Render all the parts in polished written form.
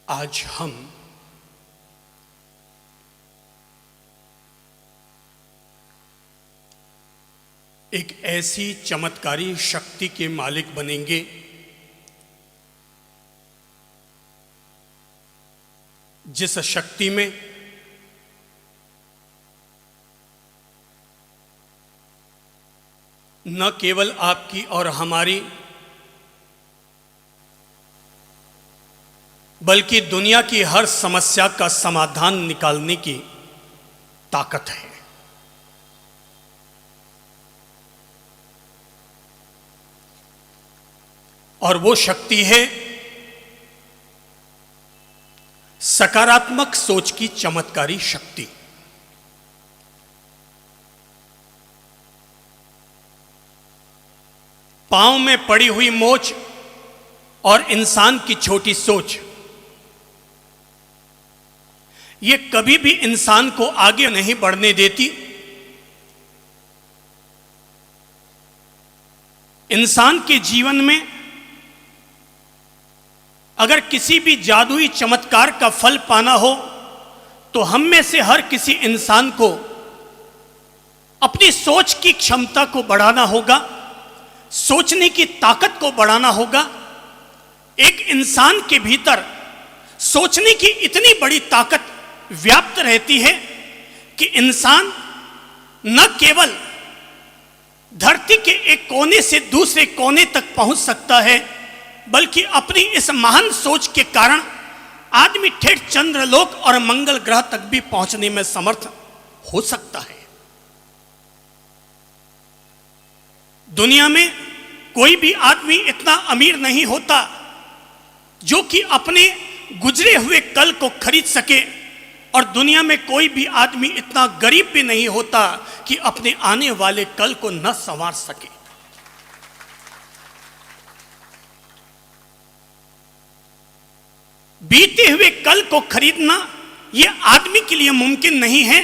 आज हम एक ऐसी चमत्कारी शक्ति के मालिक बनेंगे जिस शक्ति में न केवल आपकी और हमारी बल्कि दुनिया की हर समस्या का समाधान निकालने की ताकत है। और वो शक्ति है सकारात्मक सोच की चमत्कारी शक्ति। पांव में पड़ी हुई मोच और इंसान की छोटी सोच ये कभी भी इंसान को आगे नहीं बढ़ने देती। इंसान के जीवन में अगर किसी भी जादुई चमत्कार का फल पाना हो तो हम में से हर किसी इंसान को अपनी सोच की क्षमता को बढ़ाना होगा, सोचने की ताकत को बढ़ाना होगा। एक इंसान के भीतर सोचने की इतनी बड़ी ताकत व्याप्त रहती है कि इंसान न केवल धरती के एक कोने से दूसरे कोने तक पहुंच सकता है, बल्कि अपनी इस महान सोच के कारण आदमी ठेठ चंद्रलोक और मंगल ग्रह तक भी पहुंचने में समर्थ हो सकता है। दुनिया में कोई भी आदमी इतना अमीर नहीं होता जो कि अपने गुजरे हुए कल को खरीद सके, और दुनिया में कोई भी आदमी इतना गरीब भी नहीं होता कि अपने आने वाले कल को न संवार सके। बीते हुए कल को खरीदना यह आदमी के लिए मुमकिन नहीं है,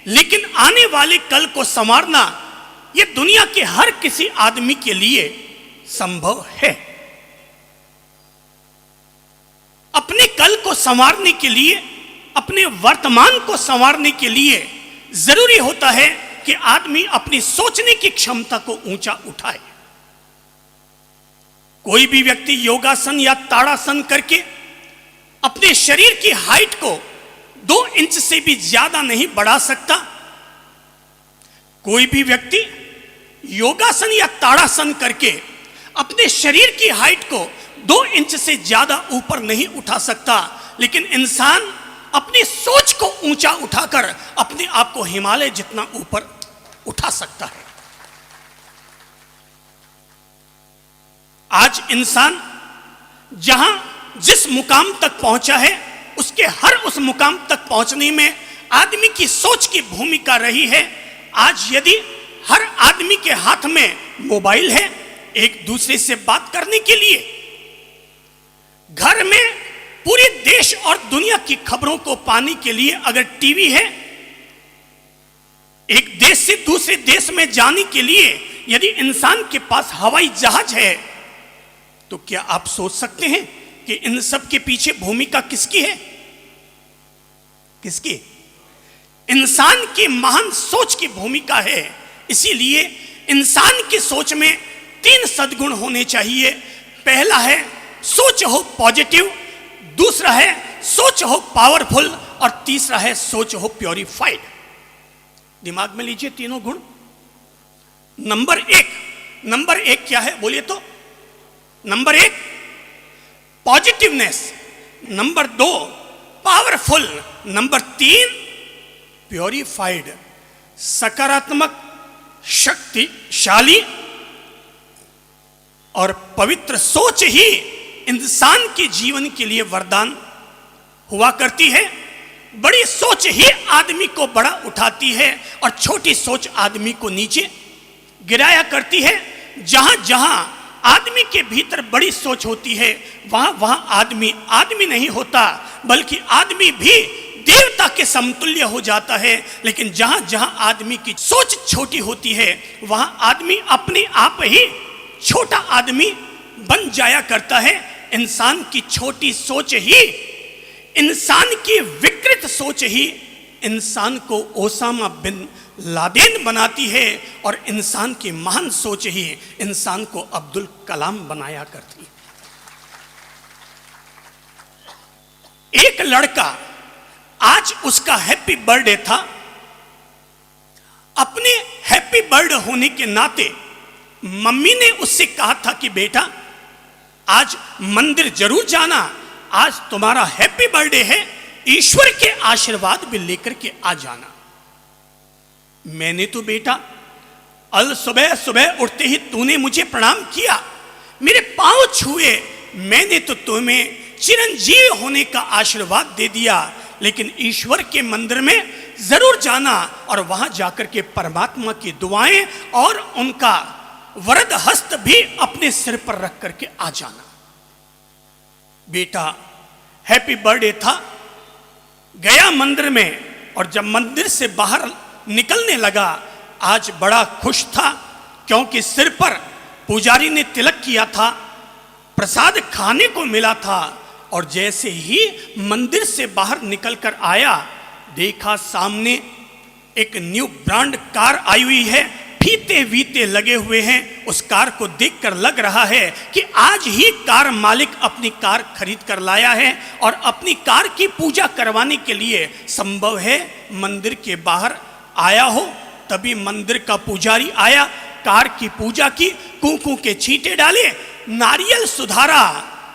लेकिन आने वाले कल को संवारना यह दुनिया के हर किसी आदमी के लिए संभव है। अपने कल को संवारने के लिए, अपने वर्तमान को संवारने के लिए जरूरी होता है कि आदमी अपनी सोचने की क्षमता को ऊंचा उठाए। कोई भी व्यक्ति योगासन या ताड़ासन करके अपने शरीर की हाइट को 2 इंच से भी ज्यादा नहीं बढ़ा सकता। कोई भी व्यक्ति योगासन या ताड़ासन करके अपने शरीर की हाइट को 2 इंच से ज्यादा ऊपर नहीं उठा सकता, लेकिन इंसान अपनी सोच को ऊंचा उठाकर अपने आप को हिमालय जितना ऊपर उठा सकता है। आज इंसान जहां जिस मुकाम तक पहुंचा है, उसके हर उस मुकाम तक पहुंचने में आदमी की सोच की भूमिका रही है। आज यदि हर आदमी के हाथ में मोबाइल है एक दूसरे से बात करने के लिए, घर में पूरे देश और दुनिया की खबरों को पाने के लिए अगर टीवी है, एक देश से दूसरे देश में जाने के लिए यदि इंसान के पास हवाई जहाज है, तो क्या आप सोच सकते हैं कि इन सब के पीछे भूमिका किसकी है? किसकी? इंसान की महान सोच की भूमिका है। इसीलिए इंसान की सोच में 3 सद्गुण होने चाहिए। पहला है सोच हो पॉजिटिव, दूसरा है सोच हो पावरफुल, और तीसरा है सोच हो प्योरीफाइड। दिमाग में लीजिए तीनों गुण। नंबर एक क्या है बोलिए तो? Number 1 positiveness, number 2 powerful, number 3 purified, सकारात्मक, शक्तिशाली और पवित्र सोच ही इंसान के जीवन के लिए वरदान हुआ करती है। बड़ी सोच ही आदमी को बड़ा उठाती है और छोटी सोच आदमी को नीचे गिराया करती है। जहां जहां आदमी के भीतर बड़ी सोच होती है, वहां आदमी नहीं होता, बल्कि आदमी भी देवता के समतुल्य हो जाता है। लेकिन जहां जहां आदमी की सोच छोटी होती है, वहां आदमी अपने आप ही छोटा आदमी बन जाया करता है। इंसान की छोटी सोच ही इंसान की विकृत सोच ही इंसान को ओसामा बिन लादेन बनाती है और इंसान की महान सोच ही इंसान को अब्दुल कलाम बनाया करती है। एक लड़का, आज उसका हैप्पी बर्थडे था। अपने हैप्पी बर्थडे होने के नाते मम्मी ने उससे कहा था कि बेटा आज मंदिर जरूर जाना, आज तुम्हारा हैप्पी बर्थडे है, ईश्वर के आशीर्वाद भी लेकर के आ जाना। मैंने तो बेटा अल सुबह सुबह उठते ही तूने मुझे प्रणाम किया, मेरे पांव छुए, मैंने तो तुम्हें चिरंजीव होने का आशीर्वाद दे दिया, लेकिन ईश्वर के मंदिर में जरूर जाना और वहां जाकर के परमात्मा की दुआएं और उनका वरद हस्त भी अपने सिर पर रख करके आ जाना। बेटा हैप्पी बर्थडे था, गया मंदिर में, और जब मंदिर से बाहर निकलने लगा आज बड़ा खुश था, क्योंकि सिर पर पुजारी ने तिलक किया था, प्रसाद खाने को मिला था। और जैसे ही मंदिर से बाहर निकलकर आया, देखा सामने एक न्यू ब्रांड कार आई हुई है, फीते वीते लगे हुए हैं। उस कार को देखकर लग रहा है कि आज ही कार मालिक अपनी कार खरीद कर लाया है और अपनी कार की पूजा करवाने के लिए संभव है मंदिर के बाहर आया हो। तभी मंदिर का पुजारी आया, कार की पूजा की, कुंकू के छींटे डाले, नारियल सुधारा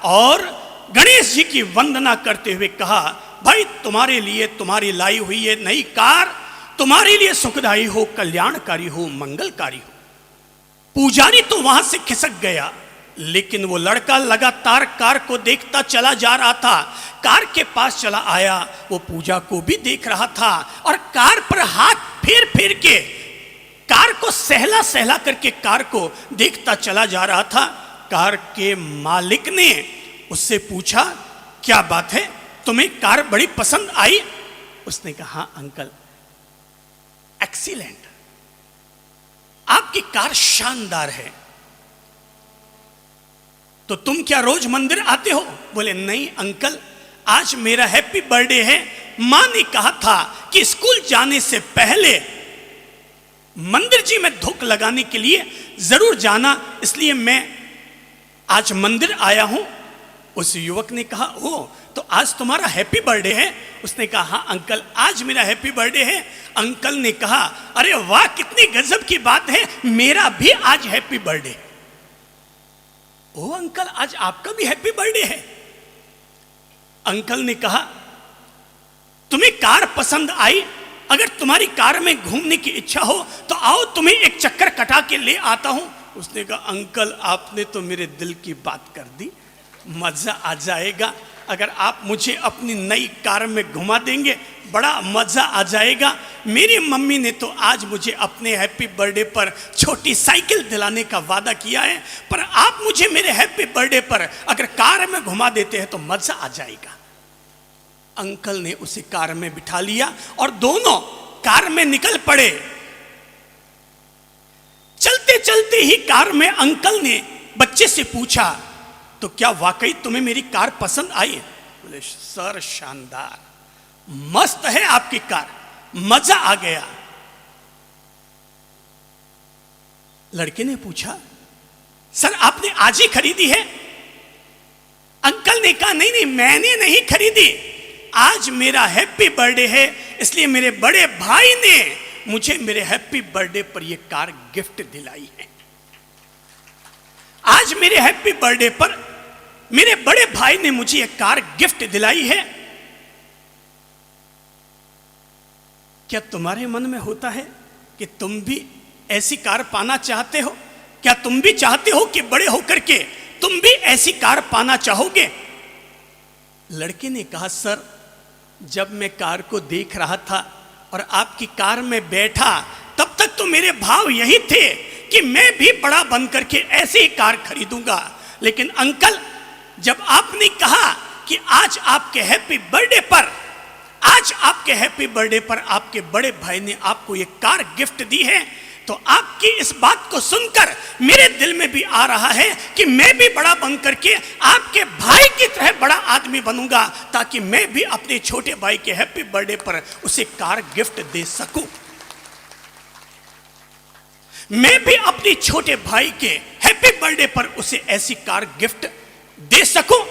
और गणेश जी की वंदना करते हुए कहा, भाई तुम्हारे लिए तुम्हारी लाई हुई ये नई कार तुम्हारे लिए सुखदायी हो, कल्याणकारी हो, मंगलकारी हो। पुजारी तो वहां से खिसक गया, लेकिन वो लड़का लगातार कार को देखता चला जा रहा था। कार के पास चला आया, वो पूजा को भी देख रहा था और कार पर हाथ फेर फेर के कार को सहला सहला करके कार को देखता चला जा रहा था। कार के मालिक ने उससे पूछा, क्या बात है, तुम्हें कार बड़ी पसंद आई? उसने कहा, हाँ अंकल, एक्सीलेंट, आपकी कार शानदार है। तो तुम क्या रोज मंदिर आते हो? बोले, नहीं अंकल, आज मेरा हैप्पी बर्थडे है। मां ने कहा था कि स्कूल जाने से पहले मंदिर जी में धूप लगाने के लिए जरूर जाना, इसलिए मैं आज मंदिर आया हूं। उस युवक ने कहा, ओ तो आज तुम्हारा हैप्पी बर्थडे है? उसने कहा, हाँ अंकल, आज मेरा हैप्पी बर्थडे है। अंकल ने कहा, अरे वाह, कितनी गजब की बात है, मेरा भी आज हैप्पी बर्थडे। ओ अंकल, आज आपका भी हैप्पी बर्थडे है? अंकल ने कहा, तुम्हें कार पसंद आई? अगर तुम्हारी कार में घूमने की इच्छा हो तो आओ, तुम्हें एक चक्कर कटा के ले आता हूं। उसने कहा, अंकल आपने तो मेरे दिल की बात कर दी, मजा आ जाएगा। अगर आप मुझे अपनी नई कार में घुमा देंगे, बड़ा मजा आ जाएगा। मेरी मम्मी ने तो आज मुझे अपने हैप्पी बर्थडे पर छोटी साइकिल दिलाने का वादा किया है, पर आप मुझे मेरे हैप्पी बर्थडे पर अगर कार में घुमा देते हैं तो मजा आ जाएगा। अंकल ने उसे कार में बिठा लिया और दोनों कार में निकल पड़े। चलते चलते ही कार में अंकल ने बच्चे से पूछा, तो क्या वाकई तुम्हें मेरी कार पसंद आई? बोले, सर शानदार, मस्त है आपकी कार, मजा आ गया। लड़के ने पूछा, सर आपने आज ही खरीदी है? अंकल ने कहा, नहीं नहीं, मैंने नहीं खरीदी, आज मेरा हैप्पी बर्थडे है, इसलिए मेरे बड़े भाई ने मुझे मेरे हैप्पी बर्थडे पर यह कार गिफ्ट दिलाई है। आज मेरे हैप्पी बर्थडे पर मेरे बड़े भाई ने मुझे एक कार गिफ्ट दिलाई है। क्या तुम्हारे मन में होता है कि तुम भी ऐसी कार पाना चाहते हो? क्या तुम भी चाहते हो कि बड़े होकर के तुम भी ऐसी कार पाना चाहोगे? लड़के ने कहा, सर जब मैं कार को देख रहा था और आपकी कार में बैठा, तब तक तो मेरे भाव यही थे कि मैं भी बड़ा बन करके ऐसी ही कार खरीदूंगा। लेकिन अंकल, जब आपने कहा कि आज आपके हैप्पी बर्थडे पर, आज आपके हैप्पी बर्थडे पर आपके बड़े भाई ने आपको ये कार गिफ्ट दी है, तो आपकी इस बात को सुनकर मेरे दिल में भी आ रहा है कि मैं भी बड़ा बन करके आपके भाई की तरह बड़ा आदमी बनूंगा, ताकि मैं भी अपने छोटे भाई के हैप्पी बर्थडे पर उसे कार गिफ्ट दे सकूं। मैं भी अपने छोटे भाई के हैप्पी बर्थडे पर उसे ऐसी कार गिफ्ट दे सकूं।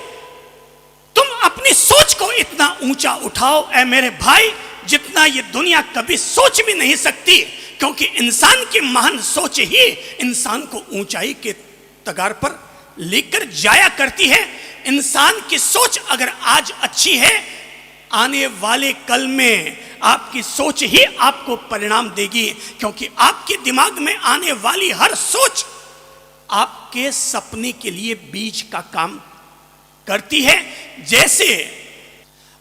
तुम अपनी सोच को इतना ऊंचा उठाओ ऐ मेरे भाई, जितना ये दुनिया कभी सोच भी नहीं सकती, क्योंकि इंसान की महान सोच ही इंसान को ऊंचाई के तगार पर लेकर जाया करती है। इंसान की सोच अगर आज अच्छी है, आने वाले कल में आपकी सोच ही आपको परिणाम देगी, क्योंकि आपके दिमाग में आने वाली हर सोच आपके सपने के लिए बीज का काम करती है। जैसे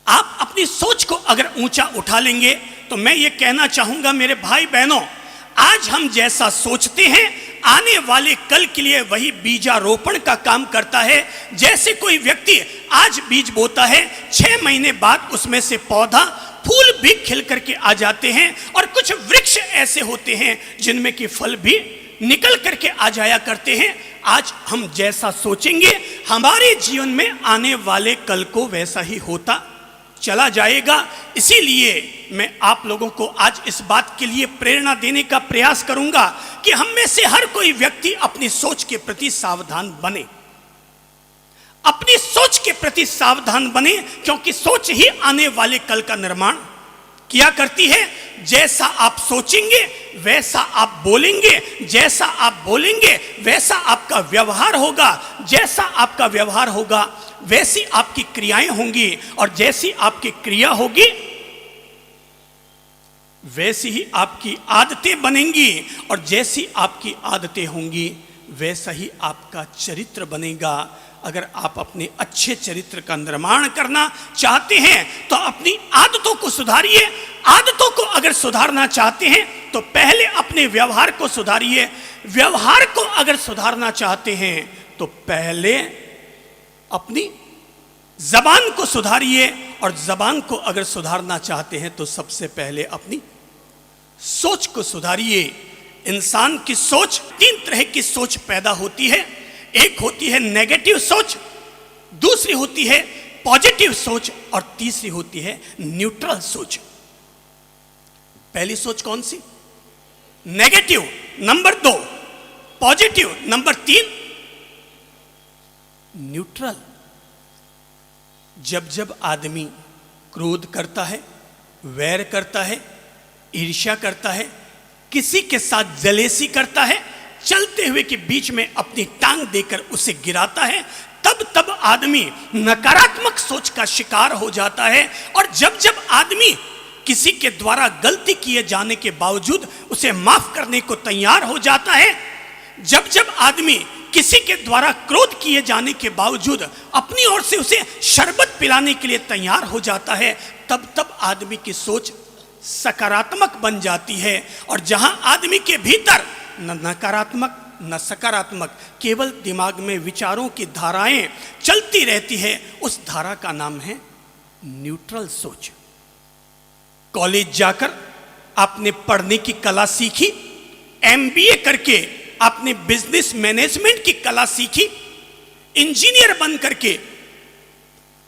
आप अपनी सोच को अगर ऊंचा उठा लेंगे, तो मैं ये कहना चाहूंगा मेरे भाई बहनों, आज हम जैसा सोचते हैं आने वाले कल के लिए वही बीजारोपण का काम करता है। जैसे कोई व्यक्ति आज बीज बोता है, 6 महीने बाद उसमें से पौधा फूल भी खिल करके आ जाते हैं, और कुछ वृक्ष ऐसे होते हैं जिनमें कि फल भी निकल करके आ जाया करते हैं। आज हम जैसा सोचेंगे हमारे जीवन में आने वाले कल को वैसा ही होता चला जाएगा। इसीलिए मैं आप लोगों को आज इस बात के लिए प्रेरणा देने का प्रयास करूंगा कि हम में से हर कोई व्यक्ति अपनी सोच के प्रति सावधान बने, अपनी सोच के प्रति सावधान बने, क्योंकि सोच ही आने वाले कल का निर्माण किया करती है। जैसा आप सोचेंगे वैसा आप बोलेंगे, जैसा आप बोलेंगे वैसा आपका व्यवहार होगा, जैसा आपका व्यवहार होगा वैसी आपकी क्रियाएं होंगी, और जैसी आपकी क्रिया होगी वैसी ही आपकी आदतें बनेंगी, और जैसी आपकी आदतें होंगी वैसा ही आपका चरित्र बनेगा। अगर आप अपने अच्छे चरित्र का निर्माण करना चाहते हैं तो अपनी आदतों को सुधारिए। आदतों को अगर सुधारना चाहते हैं तो पहले अपने व्यवहार को सुधारिए। व्यवहार को अगर सुधारना चाहते हैं तो पहले अपनी जबान को सुधारिए, और जबान को अगर सुधारना चाहते हैं तो सबसे पहले अपनी सोच को सुधारिए। इंसान की सोच, 3 तरह की सोच पैदा होती है। एक होती है नेगेटिव सोच, दूसरी होती है पॉजिटिव सोच, और तीसरी होती है न्यूट्रल सोच। पहली सोच कौन सी? Negative. Number 2 positive. Number 3 neutral. जब जब आदमी क्रोध करता है, वैर करता है, ईर्ष्या करता है, किसी के साथ जलेसी करता है, चलते हुए के बीच में अपनी टांग देकर उसे गिराता है, तब आदमी नकारात्मक सोच का शिकार हो जाता है। और जब जब आदमी किसी के द्वारा गलती किए जाने के बावजूद उसे माफ करने को तैयार हो जाता है, जब जब आदमी किसी के द्वारा क्रोध किए जाने के बावजूद अपनी ओर से उसे शरबत पिलाने के लिए तैयार हो जाता है, तब आदमी की सोच सकारात्मक बन जाती है। और जहां आदमी के भीतर न नकारात्मक न सकारात्मक, केवल दिमाग में विचारों की धाराएं चलती रहती है, उस धारा का नाम है न्यूट्रल सोच। कॉलेज जाकर आपने पढ़ने की कला सीखी, MBA करके आपने बिजनेस मैनेजमेंट की कला सीखी, इंजीनियर बन करके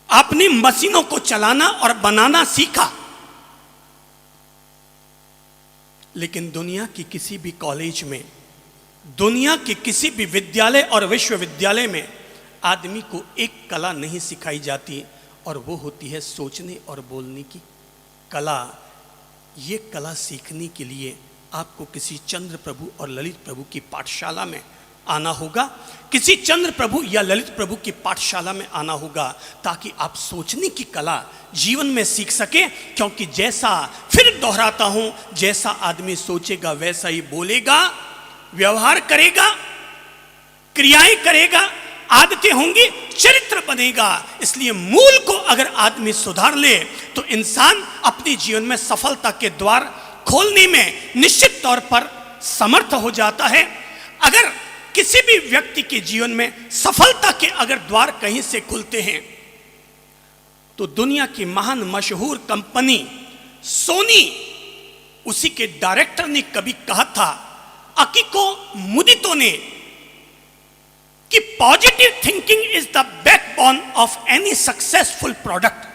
आपने मशीनों को चलाना और बनाना सीखा, लेकिन दुनिया की किसी भी कॉलेज में, दुनिया के किसी भी विद्यालय और विश्वविद्यालय में आदमी को एक कला नहीं सिखाई जाती, और वो होती है सोचने और बोलने की कला। ये कला सीखने के लिए आपको किसी चंद्र प्रभु और ललित प्रभु की पाठशाला में आना होगा, किसी चंद्र प्रभु या ललित प्रभु की पाठशाला में आना होगा, ताकि आप सोचने की कला जीवन में सीख सके। क्योंकि जैसा, फिर दोहराता हूं, जैसा आदमी सोचेगा वैसा ही बोलेगा, व्यवहार करेगा, क्रियाएं करेगा, आदतें होंगी, चरित्र बनेगा। इसलिए मूल को अगर आदमी सुधार ले तो इंसान अपने जीवन में सफलता के द्वार खोलने में निश्चित तौर पर समर्थ हो जाता है। अगर किसी भी व्यक्ति के जीवन में सफलता के अगर द्वार कहीं से खुलते हैं तो दुनिया की महान मशहूर कंपनी सोनी, उसी के डायरेक्टर ने कभी कहा था, अकिको मुदितो ने कि positive thinking is the backbone of any successful product.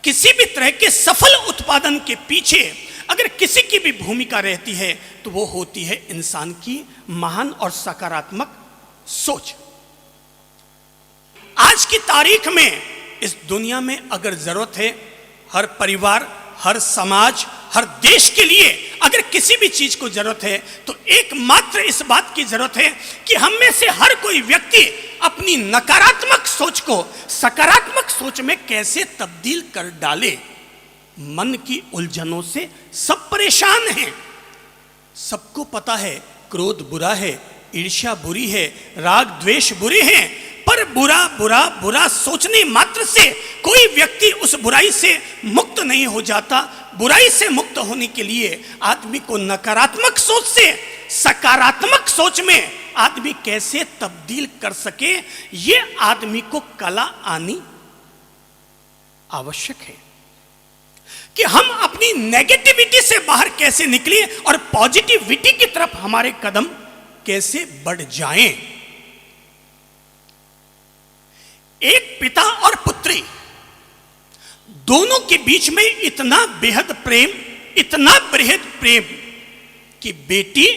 किसी भी तरह के सफल उत्पादन के पीछे अगर किसी की भी भूमिका रहती है तो वो होती है इंसान की महान और सकारात्मक सोच। आज की तारीख में इस दुनिया में अगर जरूरत है, हर परिवार, हर समाज, हर देश के लिए अगर किसी भी चीज को जरूरत है तो एकमात्र इस बात की जरूरत है कि हम में से हर कोई व्यक्ति अपनी नकारात्मक सोच को सकारात्मक सोच में कैसे तब्दील कर डाले। मन की उलझनों से सब परेशान हैं। सबको पता है क्रोध बुरा है, ईर्ष्या बुरी है, राग द्वेष बुरे हैं, पर बुरा बुरा बुरा सोचने मात्र से कोई व्यक्ति उस बुराई से मुक्त नहीं हो जाता। बुराई से मुक्त होने के लिए आदमी को नकारात्मक सोच से सकारात्मक सोच में आदमी कैसे तब्दील कर सके, ये आदमी को कला आनी आवश्यक है कि हम अपनी नेगेटिविटी से बाहर कैसे निकलें और पॉजिटिविटी की तरफ हमारे कदम कैसे बढ़ जाएं। एक पिता और पुत्री दोनों के बीच में इतना बेहद प्रेम, इतना बृहद प्रेम कि बेटी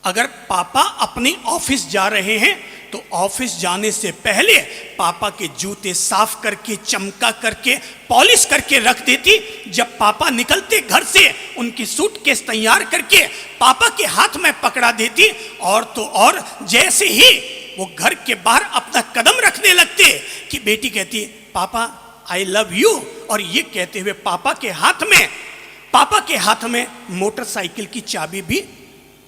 अगर पापा अपने ऑफिस जा रहे हैं तो ऑफिस जाने से पहले पापा के जूते साफ करके, चमका करके, पॉलिश करके रख देती। जब पापा निकलते घर से उनकी सूटकेस तैयार करके पापा के हाथ में पकड़ा देती। और तो और जैसे ही वो घर के बाहर अपना कदम रखने लगते कि बेटी कहती पापा आई लव यू, और ये कहते हुए पापा के हाथ में मोटरसाइकिल की चाबी भी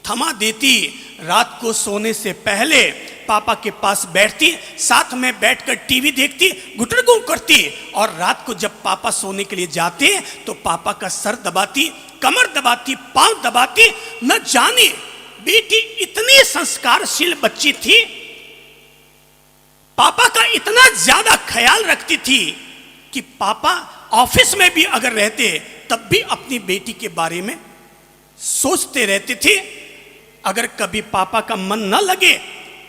थमा देती। रात को सोने से पहले पापा के पास बैठती, साथ में बैठकर टीवी देखती, गुटरगू करती, और रात को जब पापा सोने के लिए जाते तो पापा का सर दबाती, कमर दबाती, पांव दबाती। न जाने बेटी इतनी संस्कारशील बच्ची थी, पापा का इतना ज्यादा ख्याल रखती थी कि पापा ऑफिस में भी अगर रहते तब भी अपनी बेटी के बारे में सोचते रहते थे। अगर कभी पापा का मन न लगे,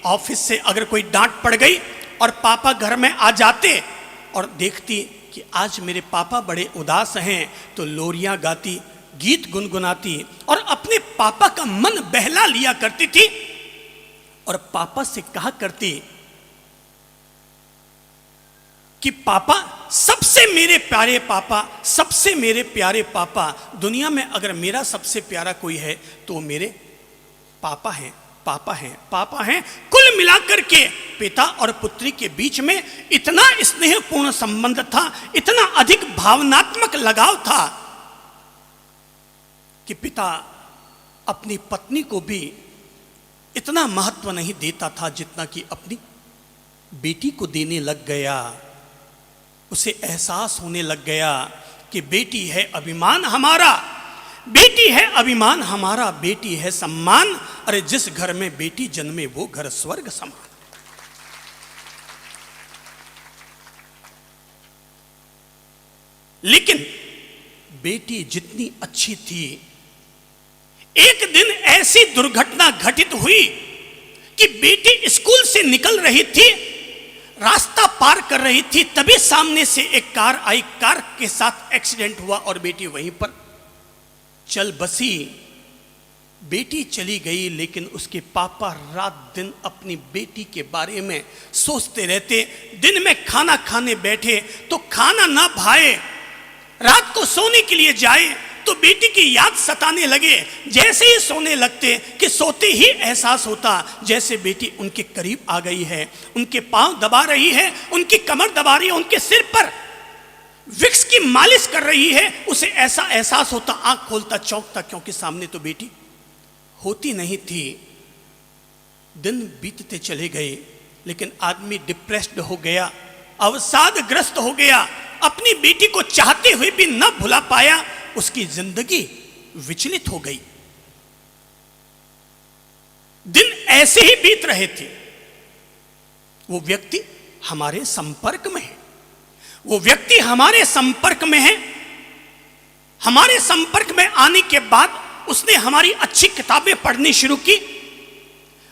ऑफिस से अगर कोई डांट पड़ गई और पापा घर में आ जाते और देखती कि आज मेरे पापा बड़े उदास हैं, तो लोरियां गाती, गीत गुनगुनाती और अपने पापा का मन बहला लिया करती थी। और पापा से कहा करती कि पापा, सबसे मेरे प्यारे पापा, सबसे मेरे प्यारे पापा, दुनिया में अगर मेरा सबसे प्यारा कोई है तो मेरे पापा हैं, पापा हैं, पापा हैं। कुल मिलाकर के पिता और पुत्री के बीच में इतना स्नेहपूर्ण संबंध था, इतना अधिक भावनात्मक लगाव था कि पिता अपनी पत्नी को भी इतना महत्व नहीं देता था जितना कि अपनी बेटी को देने लग गया। उसे एहसास होने लग गया कि बेटी है अभिमान हमारा, बेटी है अभिमान हमारा, बेटी है सम्मान। अरे जिस घर में बेटी जन्मे वो घर स्वर्ग समान। लेकिन बेटी जितनी अच्छी थी, एक दिन ऐसी दुर्घटना घटित हुई कि बेटी स्कूल से निकल रही थी, रास्ता पार कर रही थी, तभी सामने से एक कार आई, कार के साथ एक्सीडेंट हुआ और बेटी वहीं पर चल बसी। बेटी चली गई, लेकिन उसके पापा रात दिन अपनी बेटी के बारे में सोचते रहते। दिन में खाना खाने बैठे तो खाना ना भाए, रात को सोने के लिए जाए तो बेटी की याद सताने लगे। जैसे ही सोने लगते कि सोते ही एहसास होता जैसे बेटी उनके करीब आ गई है, उनके पांव दबा रही है, उनकी कमर दबा रही है, उनके सिर पर विक्स की मालिश कर रही है। उसे ऐसा एहसास होता, आंख खोलता चौंकता, क्योंकि सामने तो बेटी होती नहीं थी। दिन बीतते चले गए, लेकिन आदमी डिप्रेस्ड हो गया, अवसादग्रस्त हो गया, अपनी बेटी को चाहते हुए भी न भुला पाया। उसकी जिंदगी विचलित हो गई। दिन ऐसे ही बीत रहे थे। वो व्यक्ति हमारे संपर्क में है, वो व्यक्ति हमारे संपर्क में है। हमारे संपर्क में आने के बाद उसने हमारी अच्छी किताबें पढ़नी शुरू की,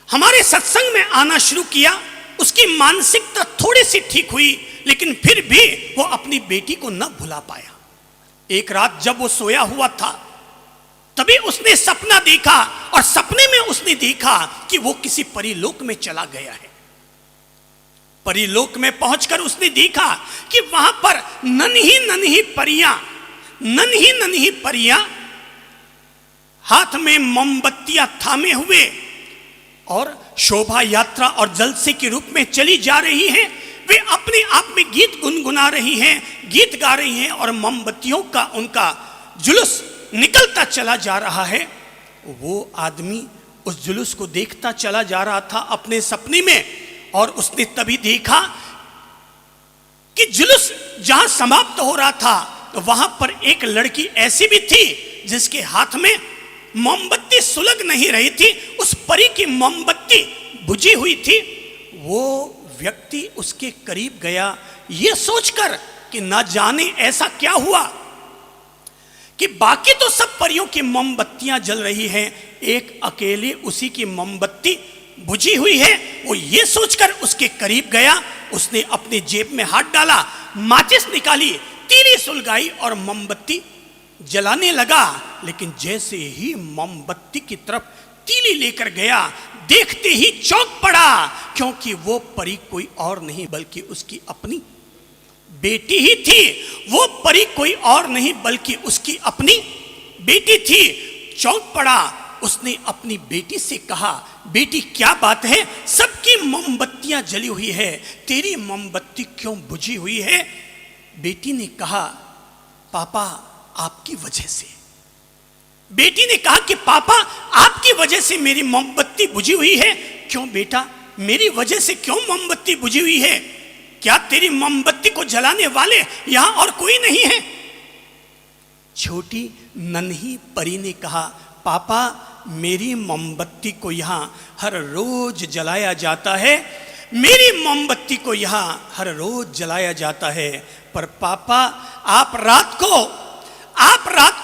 हमारे सत्संग में आना शुरू किया, उसकी मानसिकता थोड़ी सी ठीक हुई, लेकिन फिर भी वो अपनी बेटी को न भुला पाया। एक रात जब वो सोया हुआ था, तभी उसने सपना देखा, और सपने में उसने देखा कि वो किसी परिलोक में चला गया है। परिलोक में पहुंचकर उसने देखा कि वहां पर नन्ही नन्ही परियां हाथ में मोमबत्तियां थामे हुए और शोभा यात्रा और जलसे के रूप में चली जा रही हैं। वे अपने आप में गीत गुनगुना रही हैं, गीत गा रही हैं, और मोमबत्तियों का उनका जुलूस निकलता चला जा रहा है। वो आदमी उस जुलूस को देखता चला जा रहा था अपने सपने में, और उसने तभी देखा कि जुलूस जहां समाप्त हो रहा था, तो वहां पर एक लड़की ऐसी भी थी जिसके हाथ में मोमबत्ती सुलग नहीं रही थी, उस परी की मोमबत्ती बुझी हुई थी। वो व्यक्ति उसके करीब गया, यह सोचकर कि ना जाने ऐसा क्या हुआ कि बाकी तो सब परियों की मोमबत्तियां जल रही हैं, एक अकेले उसी की मोमबत्ती बुझी हुई है। वो ये सोचकर उसके करीब गया, उसने अपने जेब में हाथ डाला, माचिस निकाली, तीली सुलगाई और मोमबत्ती जलाने लगा। लेकिन जैसे ही मोमबत्ती की तरफ तीली लेकर गया, देखते ही चौंक पड़ा, क्योंकि वो परी कोई और नहीं बल्कि उसकी अपनी बेटी ही थी। वो परी कोई और नहीं बल्कि उसकी अपनी बेटी थी। चौंक पड़ा, उसने अपनी बेटी से कहा, बेटी क्या बात है, सबकी मोमबत्तियां जली हुई है, तेरी मोमबत्ती क्यों बुझी हुई है? बेटी ने कहा, पापा आपकी वजह से। बेटी ने कहा कि पापा आपकी वजह से मेरी मोमबत्ती बुझी हुई है। क्यों बेटा, मेरी वजह से क्यों मोमबत्ती बुझी हुई है? क्या तेरी मोमबत्ती को जलाने वाले यहां और कोई नहीं है? छोटी नन्ही परी ने कहा, पापा मेरी मोमबत्ती को यहाँ हर रोज जलाया जाता है, मेरी मोमबत्ती को यहाँ हर रोज जलाया जाता है, पर पापा आप रात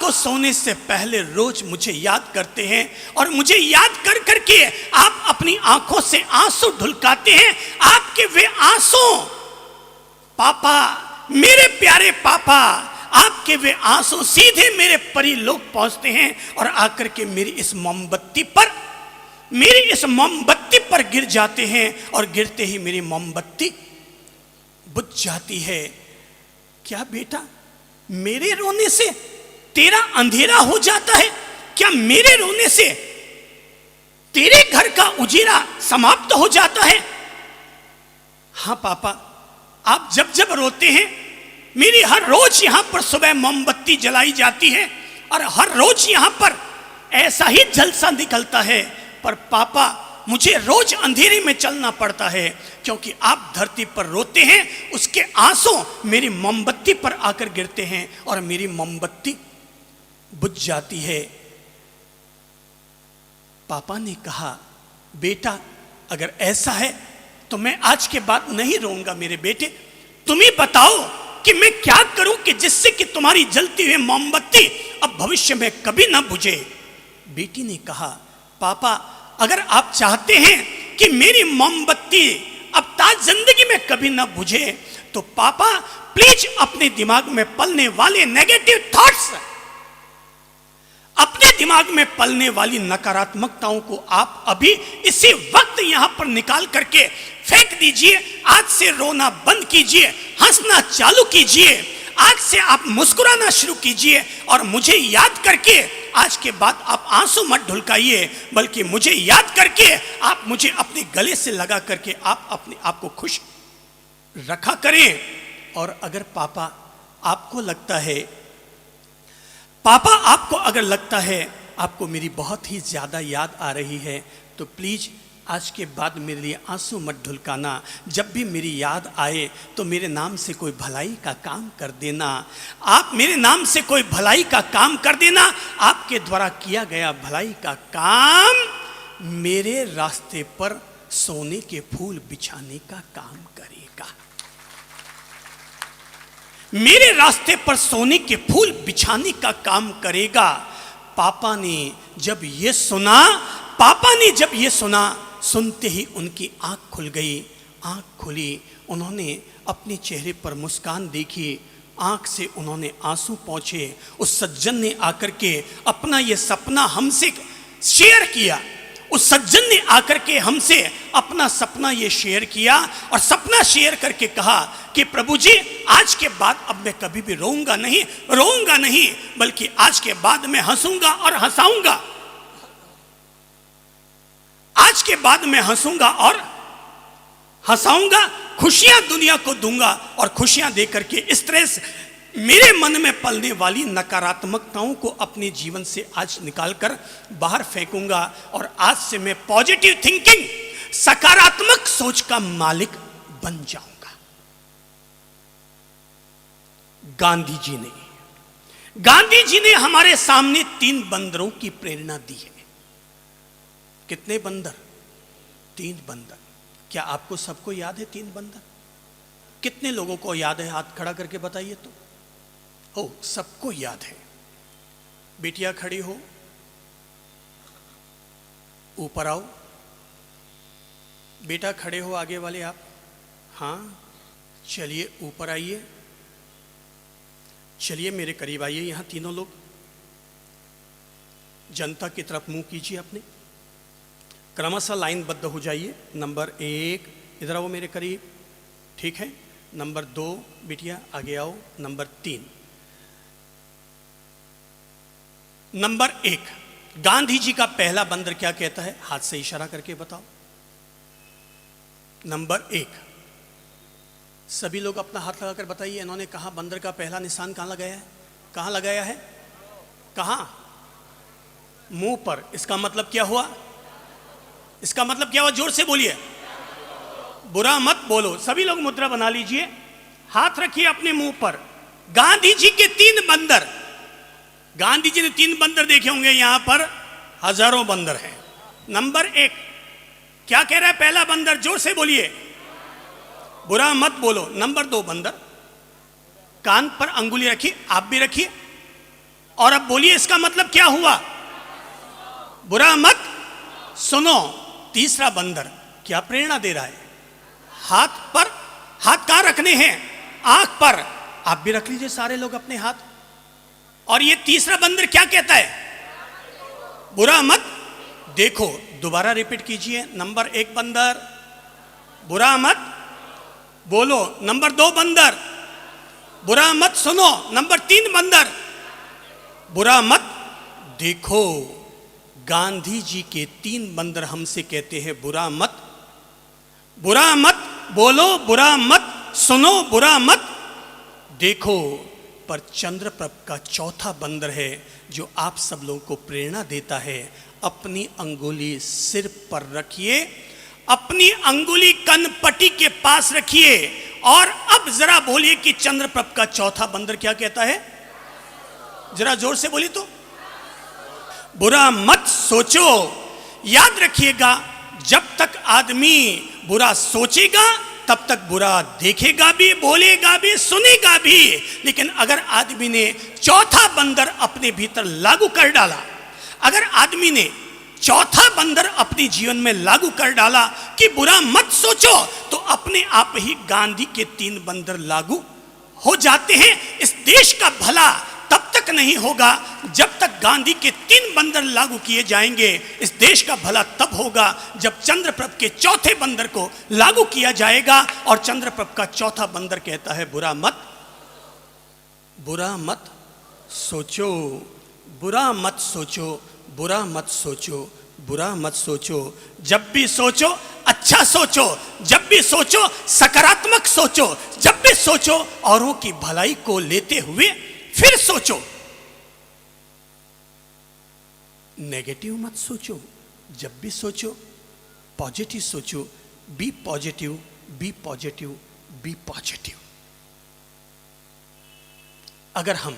को सोने से पहले रोज मुझे याद करते हैं, और मुझे याद कर करके आप अपनी आंखों से आंसू ढुलकाते हैं। आपके वे आंसू पापा, मेरे प्यारे पापा, आपके वे आंसू सीधे मेरे परिलोक पहुंचते हैं और आकर के मेरी इस मोमबत्ती पर गिर जाते हैं, और गिरते ही मेरी मोमबत्ती बुझ जाती है। क्या बेटा, मेरे रोने से तेरा अंधेरा हो जाता है? क्या मेरे रोने से तेरे घर का उजियारा समाप्त हो जाता है? हाँ पापा, आप जब जब रोते हैं, मेरी हर रोज यहां पर सुबह मोमबत्ती जलाई जाती है, और हर रोज यहां पर ऐसा ही जलसा निकलता है, पर पापा मुझे रोज अंधेरे में चलना पड़ता है, क्योंकि आप धरती पर रोते हैं, उसके आंसू मेरी मोमबत्ती पर आकर गिरते हैं और मेरी मोमबत्ती बुझ जाती है। पापा ने कहा, बेटा अगर ऐसा है तो मैं आज के बाद नहीं रोऊंगा मेरे बेटे, तुम ही बताओ कि मैं क्या करूं कि जिससे कि तुम्हारी जलती हुई मोमबत्ती अब भविष्य में कभी ना बुझे। बेटी ने कहा, पापा अगर आप चाहते हैं कि मेरी मोमबत्ती अब ताज जिंदगी में कभी ना बुझे, तो पापा प्लीज अपने दिमाग में पलने वाले नेगेटिव थॉट्स, अपने दिमाग में पलने वाली नकारात्मकताओं को आप अभी इसी वक्त यहां पर निकाल करके फेंक दीजिए। आज से रोना बंद कीजिए, हंसना चालू कीजिए, आज से आप मुस्कुराना शुरू कीजिए, और मुझे याद करके आज के बाद आप आंसू मत ढुलकाइए, बल्कि मुझे याद करके आप मुझे अपने गले से लगा करके आप अपने आप को खुश रखा करें। और अगर पापा आपको लगता है आपको मेरी बहुत ही ज़्यादा याद आ रही है, तो प्लीज़ आज के बाद मेरे लिए आंसू मत ढुलकाना। जब भी मेरी याद आए तो मेरे नाम से कोई भलाई का काम कर देना। आप मेरे नाम से कोई भलाई का काम कर देना। आपके द्वारा किया गया भलाई का काम मेरे रास्ते पर सोने के फूल बिछाने का काम करेगा। मेरे रास्ते पर सोने के फूल बिछाने का काम करेगा। पापा ने जब ये सुना, पापा ने जब ये सुना, सुनते ही उनकी आंख खुल गई। आंख खुली, उन्होंने अपने चेहरे पर मुस्कान देखी, आंख से उन्होंने आंसू पहुंचे। उस सज्जन ने आकर के अपना ये सपना हमसे शेयर किया। उस सज्जन ने आकर के हमसे अपना सपना ये शेयर किया और सपना शेयर करके कहा कि प्रभु जी, आज के बाद अब मैं कभी भी रोऊंगा नहीं, बल्कि आज के बाद मैं हंसूंगा और हंसाऊंगा। आज के बाद मैं हंसूंगा और हंसाऊंगा, खुशियां दुनिया को दूंगा और खुशियां देकर के इस तरह से मेरे मन में पलने वाली नकारात्मकताओं को अपने जीवन से आज निकालकर बाहर फेंकूंगा और आज से मैं पॉजिटिव थिंकिंग, सकारात्मक सोच का मालिक बन जाऊंगा। गांधी जी ने हमारे सामने 3 बंदरों की प्रेरणा दी है। कितने बंदर? 3 बंदर। क्या आपको सबको याद है 3 बंदर? कितने लोगों को याद है? हाथ खड़ा करके बताइए तो। ओ, सबको याद है। बेटियां खड़ी हो, ऊपर आओ। बेटा खड़े हो, आगे वाले आप। हाँ, चलिए ऊपर आइए। चलिए मेरे करीब आइए। यहां तीनों लोग जनता की तरफ मुंह कीजिए अपने, क्रमशः लाइनबद्ध हो जाइए। नंबर 1 इधर आओ मेरे करीब, ठीक है। नंबर 2 बिटिया आगे आओ। नंबर 3। नंबर 1, गांधी जी का पहला बंदर क्या कहता है? हाथ से इशारा करके बताओ। नंबर 1, सभी लोग अपना हाथ लगाकर बताइए। इन्होंने कहा बंदर का पहला निशान कहां लगाया है? कहां लगाया है? कहां? मुंह पर। इसका मतलब क्या हुआ? इसका मतलब क्या हुआ? जोर से बोलिए। बुरा मत बोलो। सभी लोग मुद्रा बना लीजिए, हाथ रखिए अपने मुंह पर। गांधी जी के 3 बंदर, गांधी जी ने 3 बंदर देखे होंगे, यहां पर हजारों बंदर हैं। नंबर 1 क्या कह रहा है? पहला बंदर, जोर से बोलिए, बुरा मत बोलो। नंबर 2 बंदर, कान पर अंगुली रखिए, आप भी रखिए और अब बोलिए इसका मतलब क्या हुआ? बुरा मत सुनो। तीसरा बंदर क्या प्रेरणा दे रहा है? हाथ पर। हाथ कहां रखने हैं? आंख पर। आप भी रख लीजिए सारे लोग अपने हाथ। और ये तीसरा बंदर क्या कहता है? बुरा मत देखो। दोबारा रिपीट कीजिए। नंबर 1 बंदर, बुरा मत बोलो। नंबर 2 बंदर, बुरा मत सुनो। नंबर 3 बंदर, बुरा मत देखो। गांधी जी के 3 बंदर हमसे कहते हैं बुरा मत बोलो, बुरा मत सुनो, बुरा मत देखो। पर चंद्रप्रभ का चौथा बंदर है जो आप सब लोगों को प्रेरणा देता है। अपनी अंगुली सिर पर रखिए, अपनी अंगुली कनपट्टी के पास रखिए और अब जरा बोलिए कि चंद्रप्रभ का चौथा बंदर क्या कहता है? जरा जोर से बोलिए तो। बुरा मत सोचो। याद रखिएगा, जब तक आदमी बुरा सोचेगा तब तक बुरा देखेगा भी, बोलेगा भी, सुनेगा भी। लेकिन अगर आदमी ने चौथा बंदर अपने भीतर लागू कर डाला, अगर आदमी ने चौथा बंदर अपने जीवन में लागू कर डाला कि बुरा मत सोचो, तो अपने आप ही गांधी के 3 बंदर लागू हो जाते हैं। इस देश का भला तब तक नहीं होगा जब तक गांधी के 3 बंदर लागू किए जाएंगे। इस देश का भला तब होगा जब चंद्रप्रभ के चौथे बंदर को लागू किया जाएगा। और चंद्रप्रभ का चौथा बंदर कहता है बुरा मत सोचो, बुरा मत सोचो, बुरा मत सोचो, बुरा मत सोचो। जब भी सोचो अच्छा सोचो, जब भी सोचो सकारात्मक सोचो, जब भी सोचो औरों की भलाई को लेते हुए फिर सोचो। नेगेटिव मत सोचो। जब भी सोचो पॉजिटिव सोचो। Be positive, be positive, be positive. अगर हम